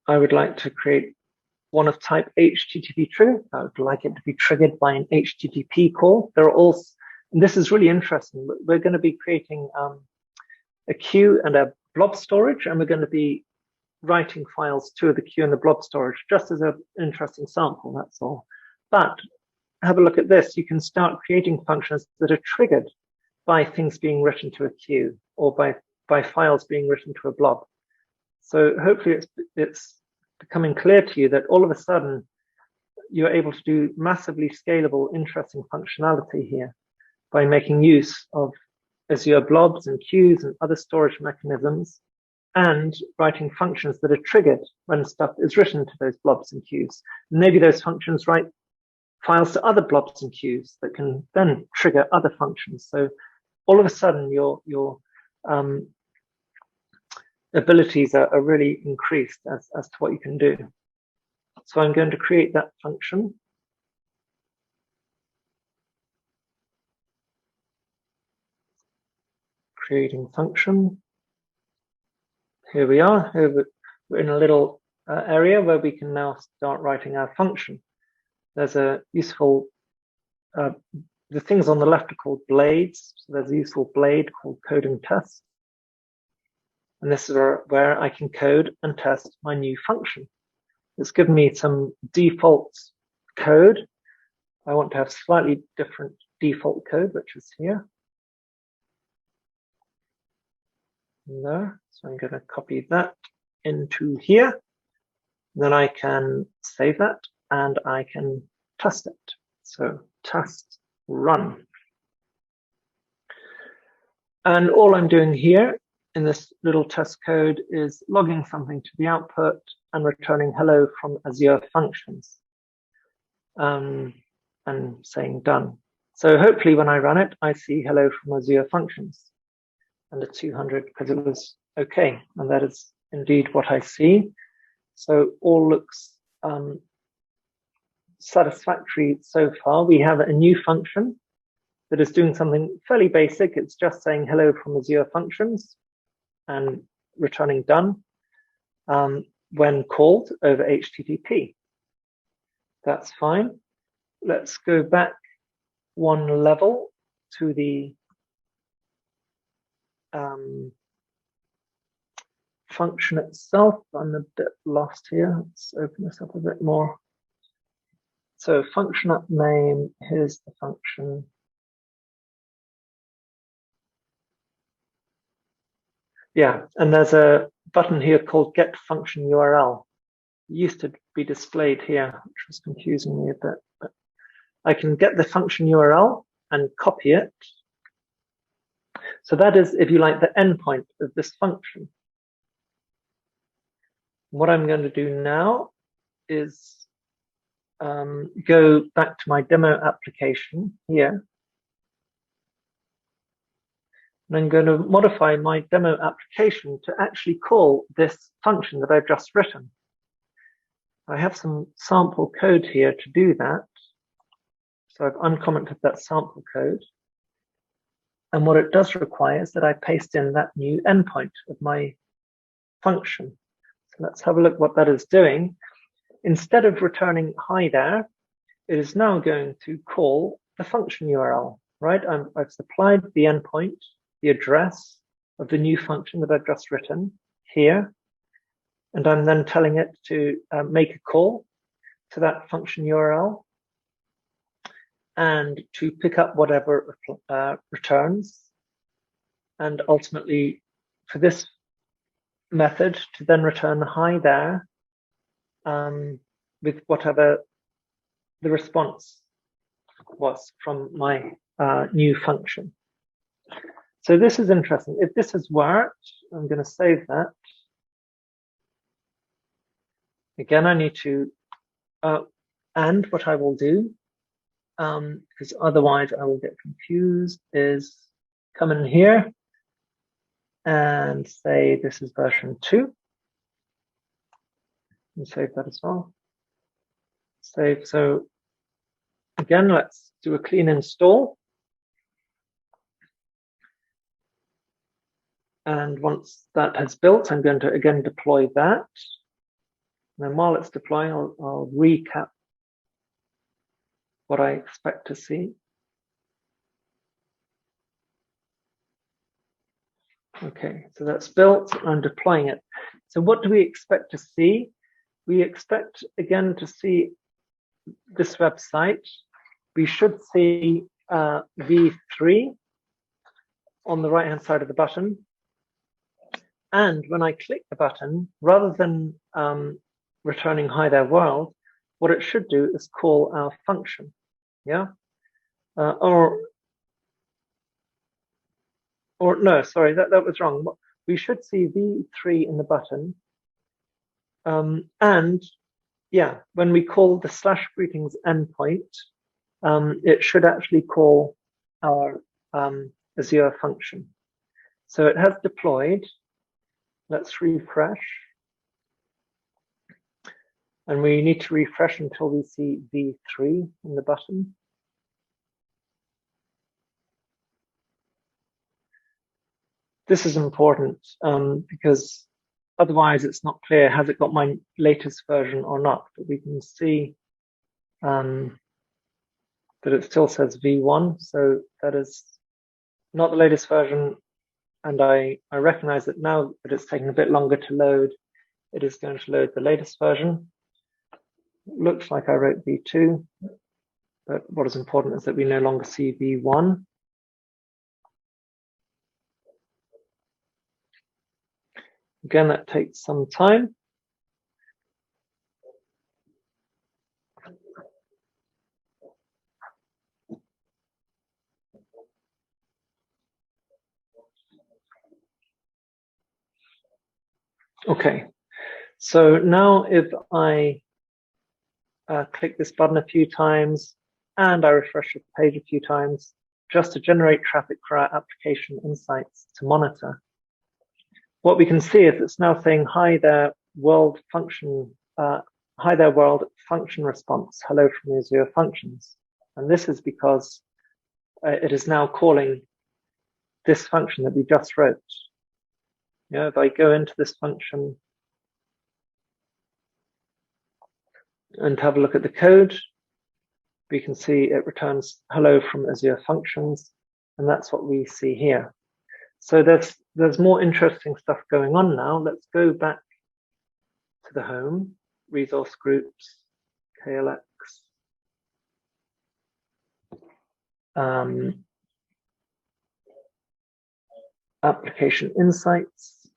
I would like to create one of type HTTP trigger. I would like it to be triggered by an HTTP call. There are all, and this is really interesting. We're going to be creating a queue and a blob storage, and we're going to be writing files to the queue and the blob storage, just as an interesting sample, that's all. But have a look at this. You can start creating functions that are triggered by things being written to a queue, or by files being written to a blob. So hopefully it's becoming clear to you that all of a sudden you're able to do massively scalable, interesting functionality here by making use of Azure blobs and queues and other storage mechanisms, and writing functions that are triggered when stuff is written to those blobs and queues. Maybe those functions write files to other blobs and queues that can then trigger other functions. So all of a sudden, your abilities are really increased as to what you can do. So I'm going to create that function. Creating function. Here we are. Here we're in a little area where we can now start writing our function. There's a useful, the things on the left are called blades. So there's a useful blade called code and test. And this is where I can code and test my new function. It's given me some default code. I want to have slightly different default code, which is here. There. So I'm going to copy that into here. Then I can save that and I can test it. So test run. And all I'm doing here in this little test code is logging something to the output and returning hello from Azure Functions and saying done. So hopefully when I run it, I see hello from Azure Functions and a 200 because it was okay. And that is indeed what I see. So all looks satisfactory so far. We have a new function that is doing something fairly basic. It's just saying hello from Azure Functions and returning done when called over HTTP. That's fine. Let's go back one level to the function itself. I'm a bit lost here. Let's open this up a bit more. So function up name, here's the function. Yeah, and there's a button here called get function URL. It used to be displayed here, which was confusing me a bit. But I can get the function URL and copy it. So that is, if you like, the endpoint of this function. What I'm going to do now is go back to my demo application here. And I'm going to modify my demo application to actually call this function that I've just written. I have some sample code here to do that. So I've uncommented that sample code. And what it does require is that I paste in that new endpoint of my function. So let's have a look what that is doing. Instead of returning hi there, it is now going to call the function URL, right? I've supplied the endpoint, the address of the new function that I've just written here. And I'm then telling it to make a call to that function URL and to pick up whatever returns. And ultimately, for this method, to then return hi there with whatever the response was from my new function. So this is interesting. If this has worked, I'm going to save that. Again, I need to, and what I will do, because otherwise I will get confused, is come in here and say this is version 2. And save that as well. Save. So again, let's do a clean install. And once that has built, I'm going to again deploy that. And then while it's deploying, I'll recap what I expect to see. Okay, so that's built. I'm deploying it. So what do we expect to see? We expect, again, to see this website. We should see v3 on the right-hand side of the button. And when I click the button, rather than returning hi there world, what it should do is call our function. Yeah. Or or no, sorry, that was wrong. We should see v3 in the button. And yeah, when we call the /greetings endpoint, it should actually call our Azure function. So it has deployed. Let's refresh. And we need to refresh until we see v3 in the button. This is important because otherwise it's not clear, has it got my latest version or not? But we can see that it still says v1, so that is not the latest version. And I recognize that now that it's taking a bit longer to load, it is going to load the latest version. It looks like I wrote v2, but what is important is that we no longer see v1. Again, that takes some time. Okay, so now if I click this button a few times and I refresh the page a few times, just to generate traffic for our application insights to monitor, what we can see is it's now saying, hi there, world function, hi there, world function response, hello from Azure Functions. And this is because it is now calling this function that we just wrote. Yeah, if I go into this function and have a look at the code, we can see it returns hello from Azure Functions, and that's what we see here. So there's more interesting stuff going on now. Let's go back to the home, resource groups, KLX, application insights,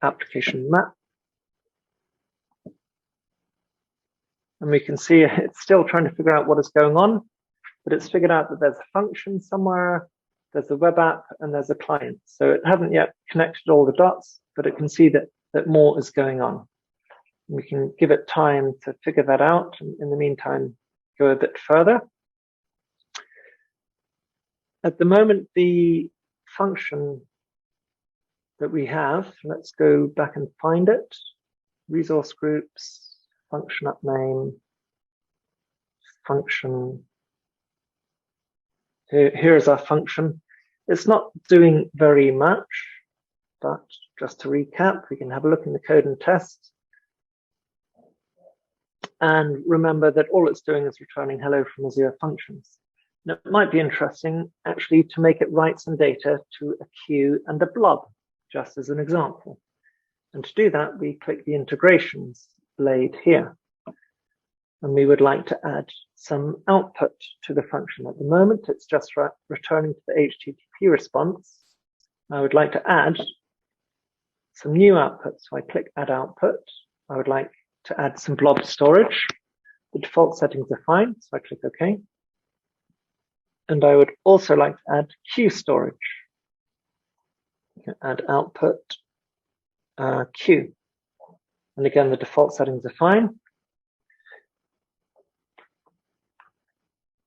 application map. And we can see it's still trying to figure out what is going on, but it's figured out that there's a function somewhere, there's a web app, and there's a client. So it hasn't yet connected all the dots, but it can see that more is going on. We can give it time to figure that out, and in the meantime, go a bit further. At the moment, the function that we have, let's go back and find it. Resource groups, function up name, function. Here is our function. It's not doing very much, but just to recap, we can have a look in the code and test. And remember that all it's doing is returning hello from Azure Functions. Now, it might be interesting actually to make it write some data to a queue and a blob, just as an example. And to do that, we click the integrations blade here. And we would like to add some output to the function. At the moment, it's just returning to the HTTP response. I would like to add some new output. So I click add output. I would like to add some blob storage. The default settings are fine, so I click OK. And I would also like to add queue storage. Add output queue. And again, the default settings are fine.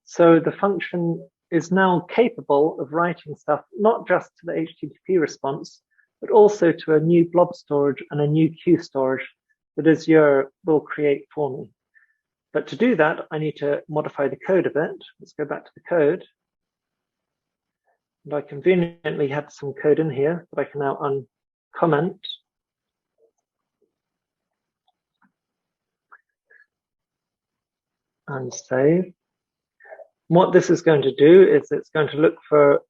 So the function is now capable of writing stuff, not just to the HTTP response, but also to a new blob storage and a new queue storage that Azure will create for me. But to do that, I need to modify the code a bit. Let's go back to the code. And I conveniently had some code in here that I can now uncomment. And save. What this is going to do is it's going to look for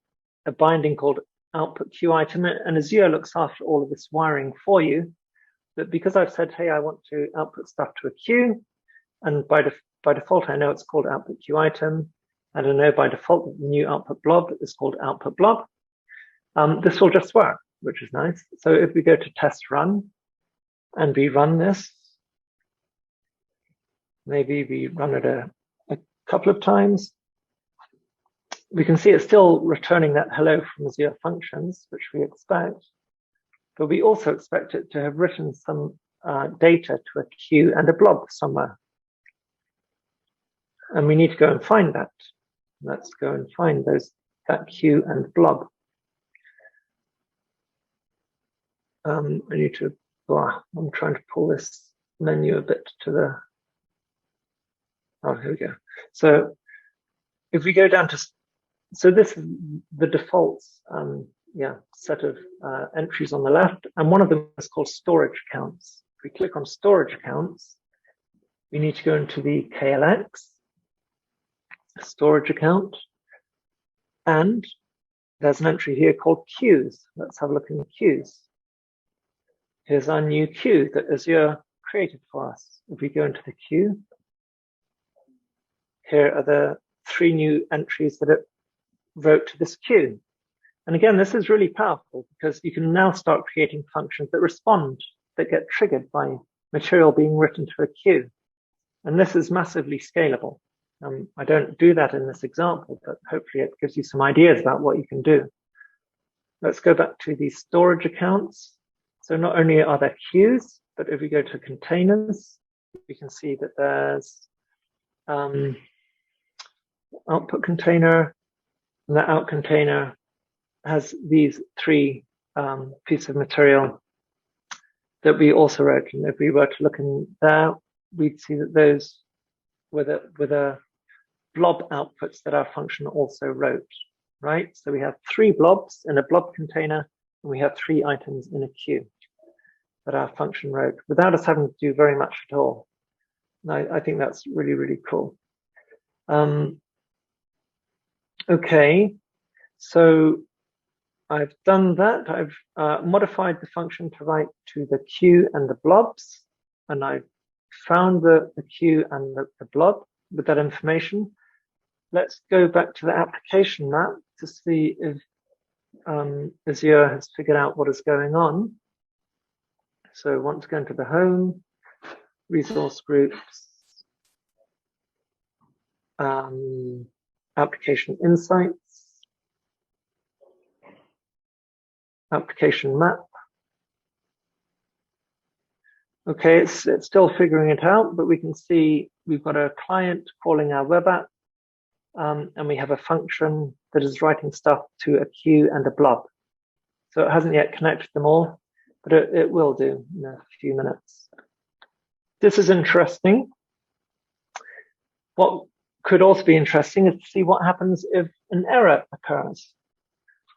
a binding called output queue item, and Azure looks after all of this wiring for you. But because I've said, hey, I want to output stuff to a queue, and by default, I know it's called output queue item, and I know by default that the new output blob is called output blob. This will just work, which is nice. So if we go to test run, and we run this, maybe we run it a couple of times. we can see it's still returning that hello from Azure Functions, which we expect, but we also expect it to have written some data to a queue and a blob somewhere. And we need to go and find that. Let's go and find that queue and blob. I need to, I'm trying to pull this menu a bit to the, here we go. So if we go down to, so this is the default set of entries on the left, and one of them is called storage accounts. If we click on storage accounts, we need to go into the KLX storage account, and there's an entry here called queues. Let's have a look in the queues. Here's our new queue that Azure created for us. If we go into the queue, here are the 3 new entries that it wrote to this queue. And again, this is really powerful because you can now start creating functions that respond, that get triggered by material being written to a queue. And this is massively scalable. I don't do that in this example, but hopefully it gives you some ideas about what you can do. Let's go back to the storage accounts. So not only are there queues, but if we go to containers, we can see that there's output container, and that out container has these 3 pieces of material that we also wrote. And if we were to look in there, we'd see that those were the blob outputs that our function also wrote, right? So we have 3 blobs in a blob container, and we have 3 items in a queue that our function wrote without us having to do very much at all. And I think that's really, really cool. Okay, so I've done that. I've modified the function to write to the queue and the blobs, and I've found the queue and the blob with that information. Let's go back to the application map to see if Azure has figured out what is going on. So I want to go into the home, resource groups, application insights, application map. Okay, it's still figuring it out, but we can see we've got a client calling our web app, and we have a function that is writing stuff to a queue and a blob. So it hasn't yet connected them all, but it will do in a few minutes. This is interesting. What could also be interesting is to see what happens if an error occurs.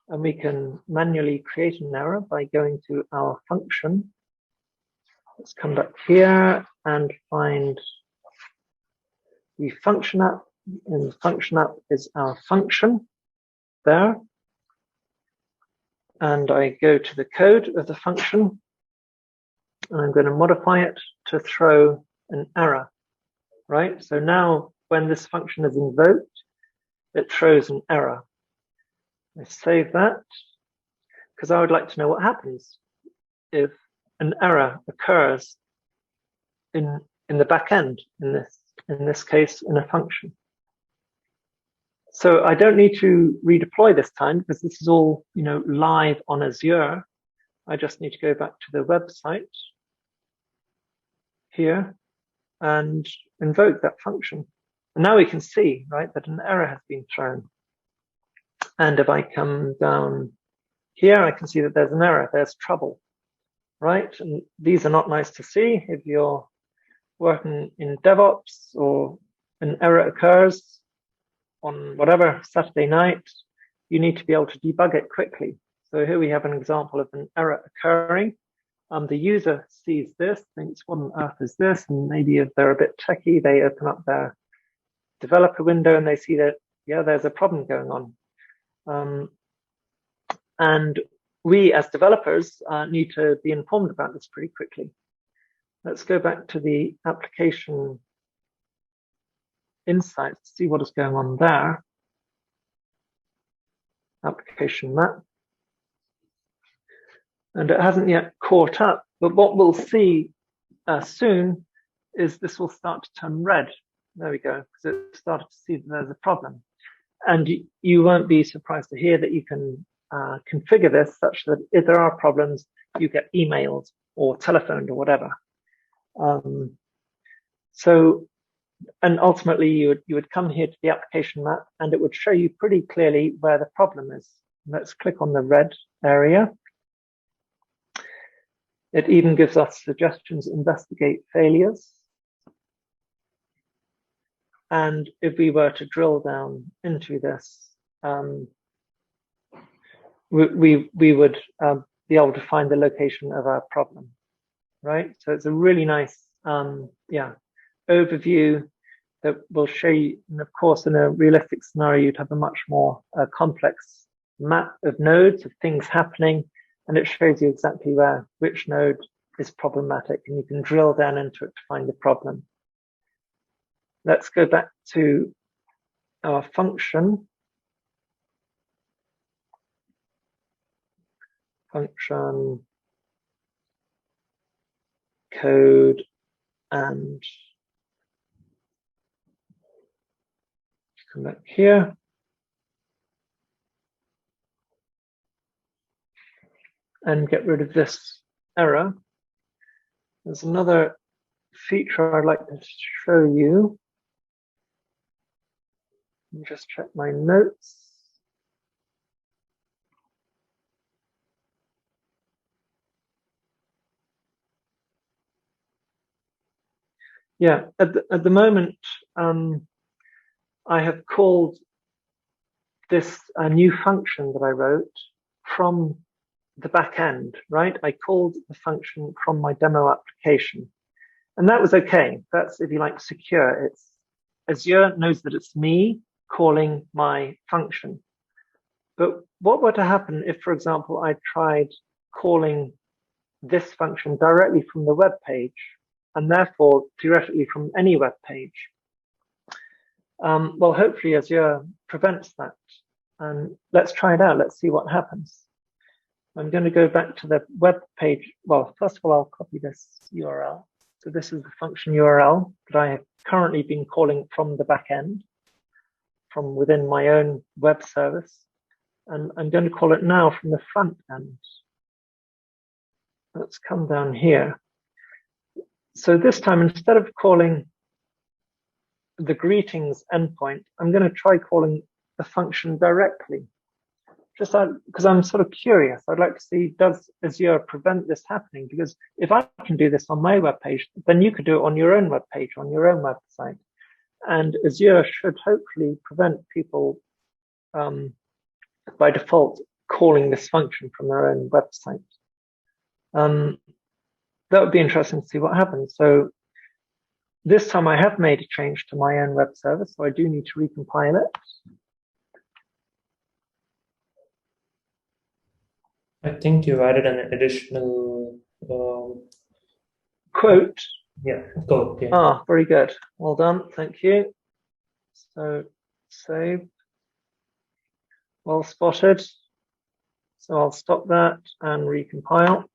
And we can manually create an error by going to our function. Let's come back here and find the function app. And the function app is our function there. And I go to the code of the function, and I'm going to modify it to throw an error, right? So now when this function is invoked, it throws an error. I save that because I would like to know what happens if an error occurs in the back end, in this case, in a function. So I don't need to redeploy this time because this is all, live on Azure. I just need to go back to the website here and invoke that function. And now we can see, right, that an error has been thrown. And if I come down here, I can see that there's an error, there's trouble, right? And these are not nice to see. If you're working in DevOps or an error occurs on whatever Saturday night, you need to be able to debug it quickly. So here we have an example of an error occurring. The user sees this, thinks, what on earth is this? And maybe if they're a bit techy, they open up their developer window and they see that, yeah, there's a problem going on. And we as developers need to be informed about this pretty quickly. Let's go back to the application insights to see what is going on there. Application map. And it hasn't yet caught up, but what we'll see soon is this will start to turn red. There we go, because it started to see that there's a problem. And you won't be surprised to hear that you can configure this such that if there are problems, you get emailed or telephoned or whatever. And ultimately you would come here to the application map and it would show you pretty clearly where the problem is. Let's click on the red area. It even gives us suggestions, investigate failures. And if we were to drill down into this, we would be able to find the location of our problem, right? So it's a really nice, overview that will show you. And of course, in a realistic scenario, you'd have a much more complex map of nodes, of things happening, and it shows you exactly which node is problematic, and you can drill down into it to find the problem. Let's go back to our function. Function, code, and come back here. And get rid of this error. There's another feature I'd like to show you. Let me just check my notes. Yeah, at the moment, I have called this a new function that I wrote from the back end, right? I called the function from my demo application. And that was okay. That's, if you like, secure. It's Azure knows that it's me calling my function. But what were to happen if, for example, I tried calling this function directly from the web page, and therefore theoretically from any web page? Well, hopefully Azure prevents that. And let's try it out. Let's see what happens. I'm going to go back to the web page. Well, first of all, I'll copy this URL. So this is the function URL that I have currently been calling from the back end, from within my own web service. And I'm going to call it now from the front end. Let's come down here. So this time, instead of calling the greetings endpoint, I'm going to try calling the function directly. Just because I'm sort of curious. I'd like to see, does Azure prevent this happening? Because if I can do this on my web page, then you could do it on your own web page, on your own website. And Azure should hopefully prevent people by default calling this function from their own website. That would be interesting to see what happens. So this time I have made a change to my own web service, so I do need to recompile it. I think you've added an additional quote. Yeah, quote. Yeah. Ah, very good. Well done. Thank you. So save. Well spotted. So I'll stop that and recompile.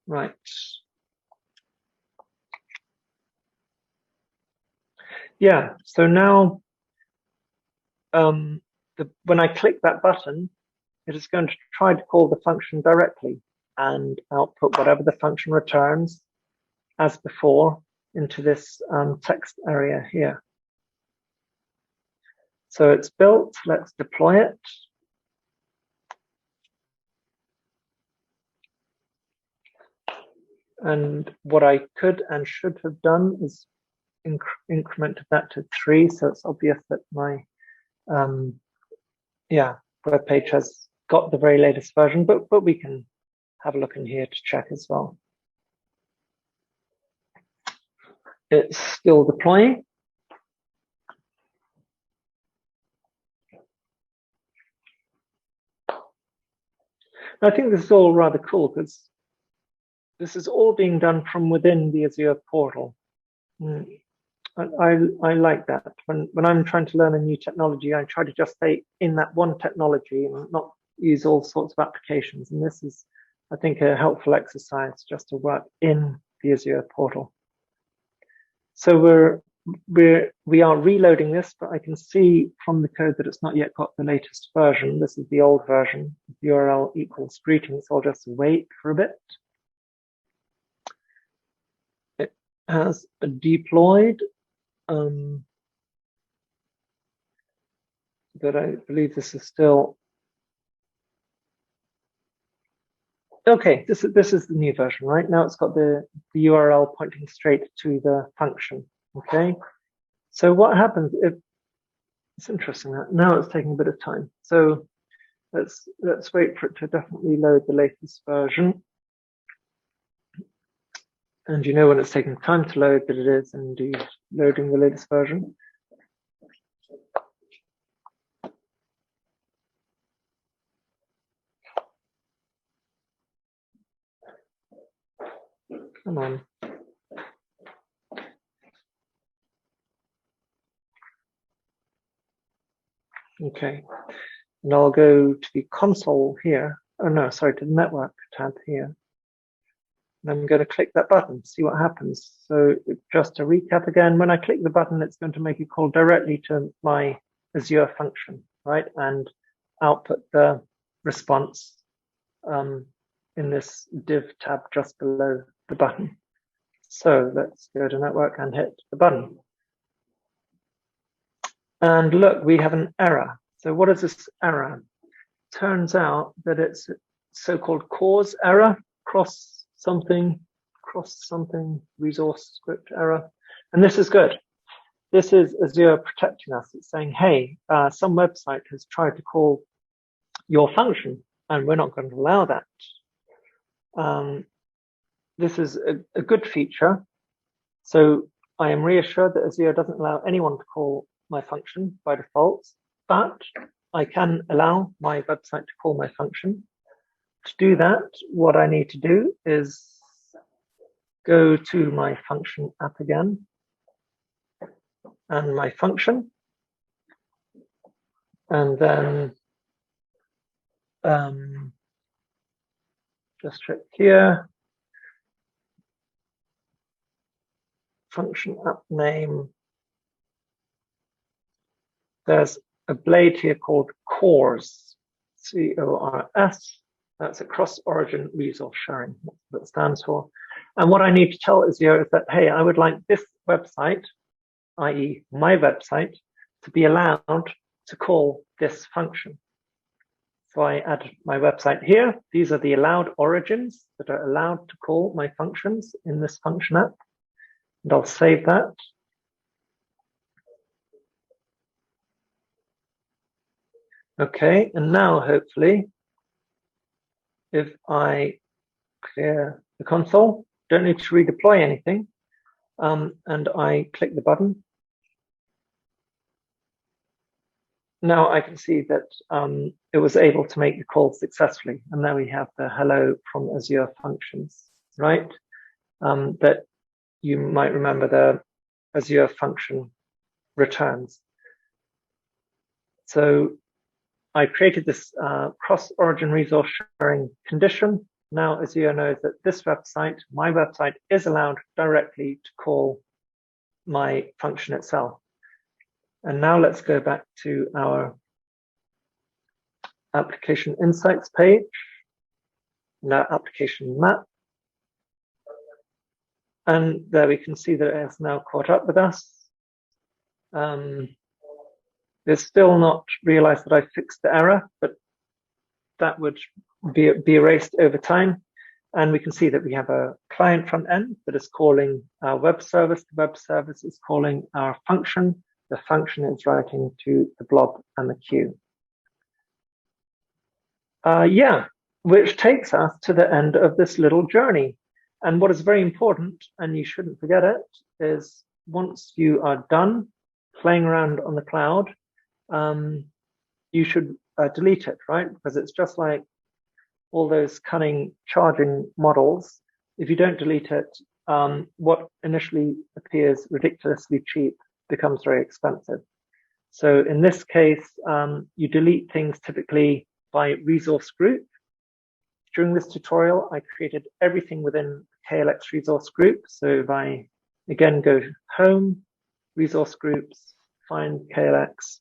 Right. Yeah. So now, when I click that button, it is going to try to call the function directly and output whatever the function returns as before into this text area here. So it's built. Let's deploy it. And what I could and should have done is increment that to 3. So it's obvious that my web page has got the very latest version, but we can have a look in here to check as well. It's still deploying. I think this is all rather cool because this is all being done from within the Azure portal. I like that. When I'm trying to learn a new technology, I try to just stay in that one technology and not use all sorts of applications. And this is, I think, a helpful exercise just to work in the Azure portal. So we're we are reloading this, but I can see from the code that it's not yet got the latest version. This is the old version. URL equals greetings. So I'll just wait for a bit. It has deployed, but I believe this is still okay. This is the new version, right? Now it's got the URL pointing straight to the function. Okay. So what happens if it's interesting that now it's taking a bit of time. So let's wait for it to definitely load the latest version. And you know when it's taking time to load that it is indeed loading the latest version. Come on. Okay, and I'll go to the console here. Oh no, sorry, to the network tab here. And I'm going to click that button, see what happens. So just to recap again, when I click the button, it's going to make a call directly to my Azure function, right? And output the response in this div tab just below the button. So let's go to network and hit the button. And look, we have an error. So what is this error? Turns out that it's a so-called cause error, cross something resource script error. And this is good. This is Azure protecting us. It's saying, hey, some website has tried to call your function, and we're not going to allow that. This is a good feature. So I am reassured that Azure doesn't allow anyone to call my function by default, but I can allow my website to call my function. To do that, what I need to do is go to my function app again and my function, and then just check here, function app name. There's a blade here called CORS, C-O-R-S. That's a cross-origin resource sharing. That's what it stands for. And what I need to tell Azure is that, hey, I would like this website, i.e. my website, to be allowed to call this function. So I add my website here. These are the allowed origins that are allowed to call my functions in this function app. And I'll save that. Okay, and now hopefully, if I clear the console, don't need to redeploy anything, and I click the button. Now I can see that it was able to make the call successfully, and there we have the hello from Azure Functions, right? That you might remember the Azure function returns. So I created this cross-origin resource sharing condition. Now Azure knows that this website, my website, is allowed directly to call my function itself. And now let's go back to our application insights page, now application map. And there we can see that it has now caught up with us. It's still not realized that I fixed the error, but that would be erased over time. And we can see that we have a client front end that is calling our web service. The web service is calling our function. The function is writing to the blob and the queue. Which takes us to the end of this little journey. And what is very important, and you shouldn't forget it, is once you are done playing around on the cloud, you should delete it, right? Because it's just like all those cunning charging models. If you don't delete it, what initially appears ridiculously cheap becomes very expensive. So in this case, you delete things typically by resource group. During this tutorial, I created everything within KLX resource group. So if I again go home, resource groups, find KLX.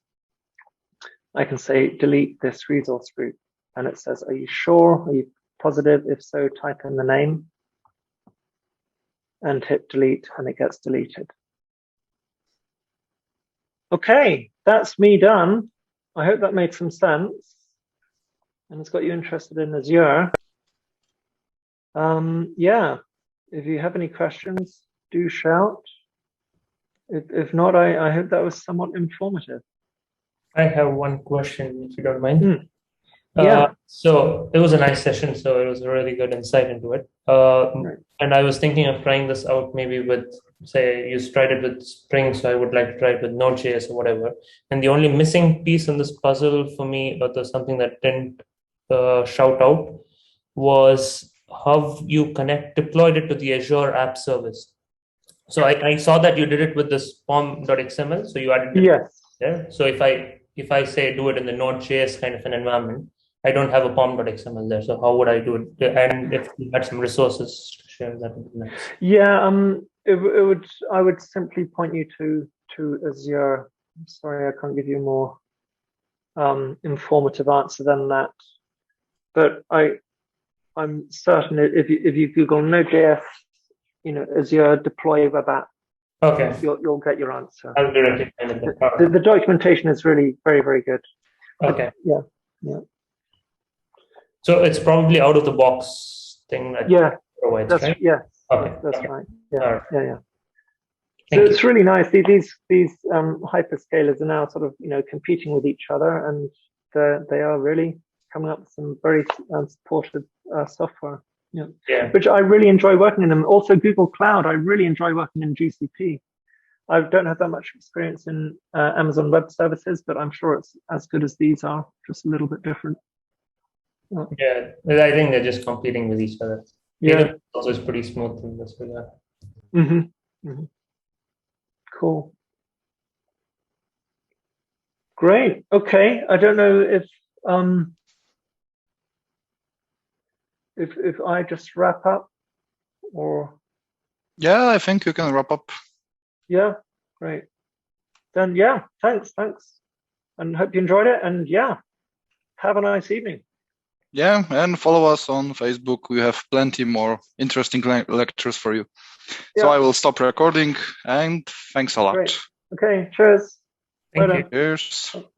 I can say delete this resource group, and it says, are you sure? Are you positive? If so, type in the name and hit delete, and it gets deleted. Okay, that's me done. I hope that made some sense and it's got you interested in Azure. Yeah, if you have any questions, do shout. If not, I hope that was somewhat informative. I have one question, if you don't mind. Yeah. So it was a nice session, so it was a really good insight into it. Right. And I was thinking of trying this out maybe with, say, you tried it with Spring, so I would like to try it with Node.js or whatever. And the only missing piece in this puzzle for me, or there's something that didn't shout out, was how you deployed it to the Azure App Service. So I saw that you did it with this pom.xml, so you added it there. So if I say do it in the Node.js kind of an environment, I don't have a pom.xml there. So how would I do it? And if you had some resources to share that with me. Yeah, I would simply point you to Azure. I'm sorry, I can't give you a more informative answer than that. But I'm certain if you Google Node.js, Azure deploy web app, okay, you'll get your answer. I'll directly find it. The documentation is really very, very good. Okay. Yeah. So it's probably out of the box thing that provides, that's right? Yeah. Okay. That's right. Yeah. Right. Yeah. Thank So it's really nice. These hyperscalers are now sort of competing with each other, and they are really coming up with some very supportive software. Yeah. Which I really enjoy working in them. Also, Google Cloud, I really enjoy working in GCP. I don't have that much experience in Amazon Web Services, but I'm sure it's as good as these are, just a little bit different. Yeah, I think they're just competing with each other. Yeah, also is pretty smooth in this regard. Cool. Great. Okay. I don't know if I just wrap up or. Yeah, I think you can wrap up. Yeah. Great. Then yeah. Thanks. And hope you enjoyed it. And yeah, have a nice evening. Yeah, and follow us on Facebook. We have plenty more interesting lectures for you. Yeah. So I will stop recording, and thanks a lot. Great. Okay, cheers. Thank you. Cheers.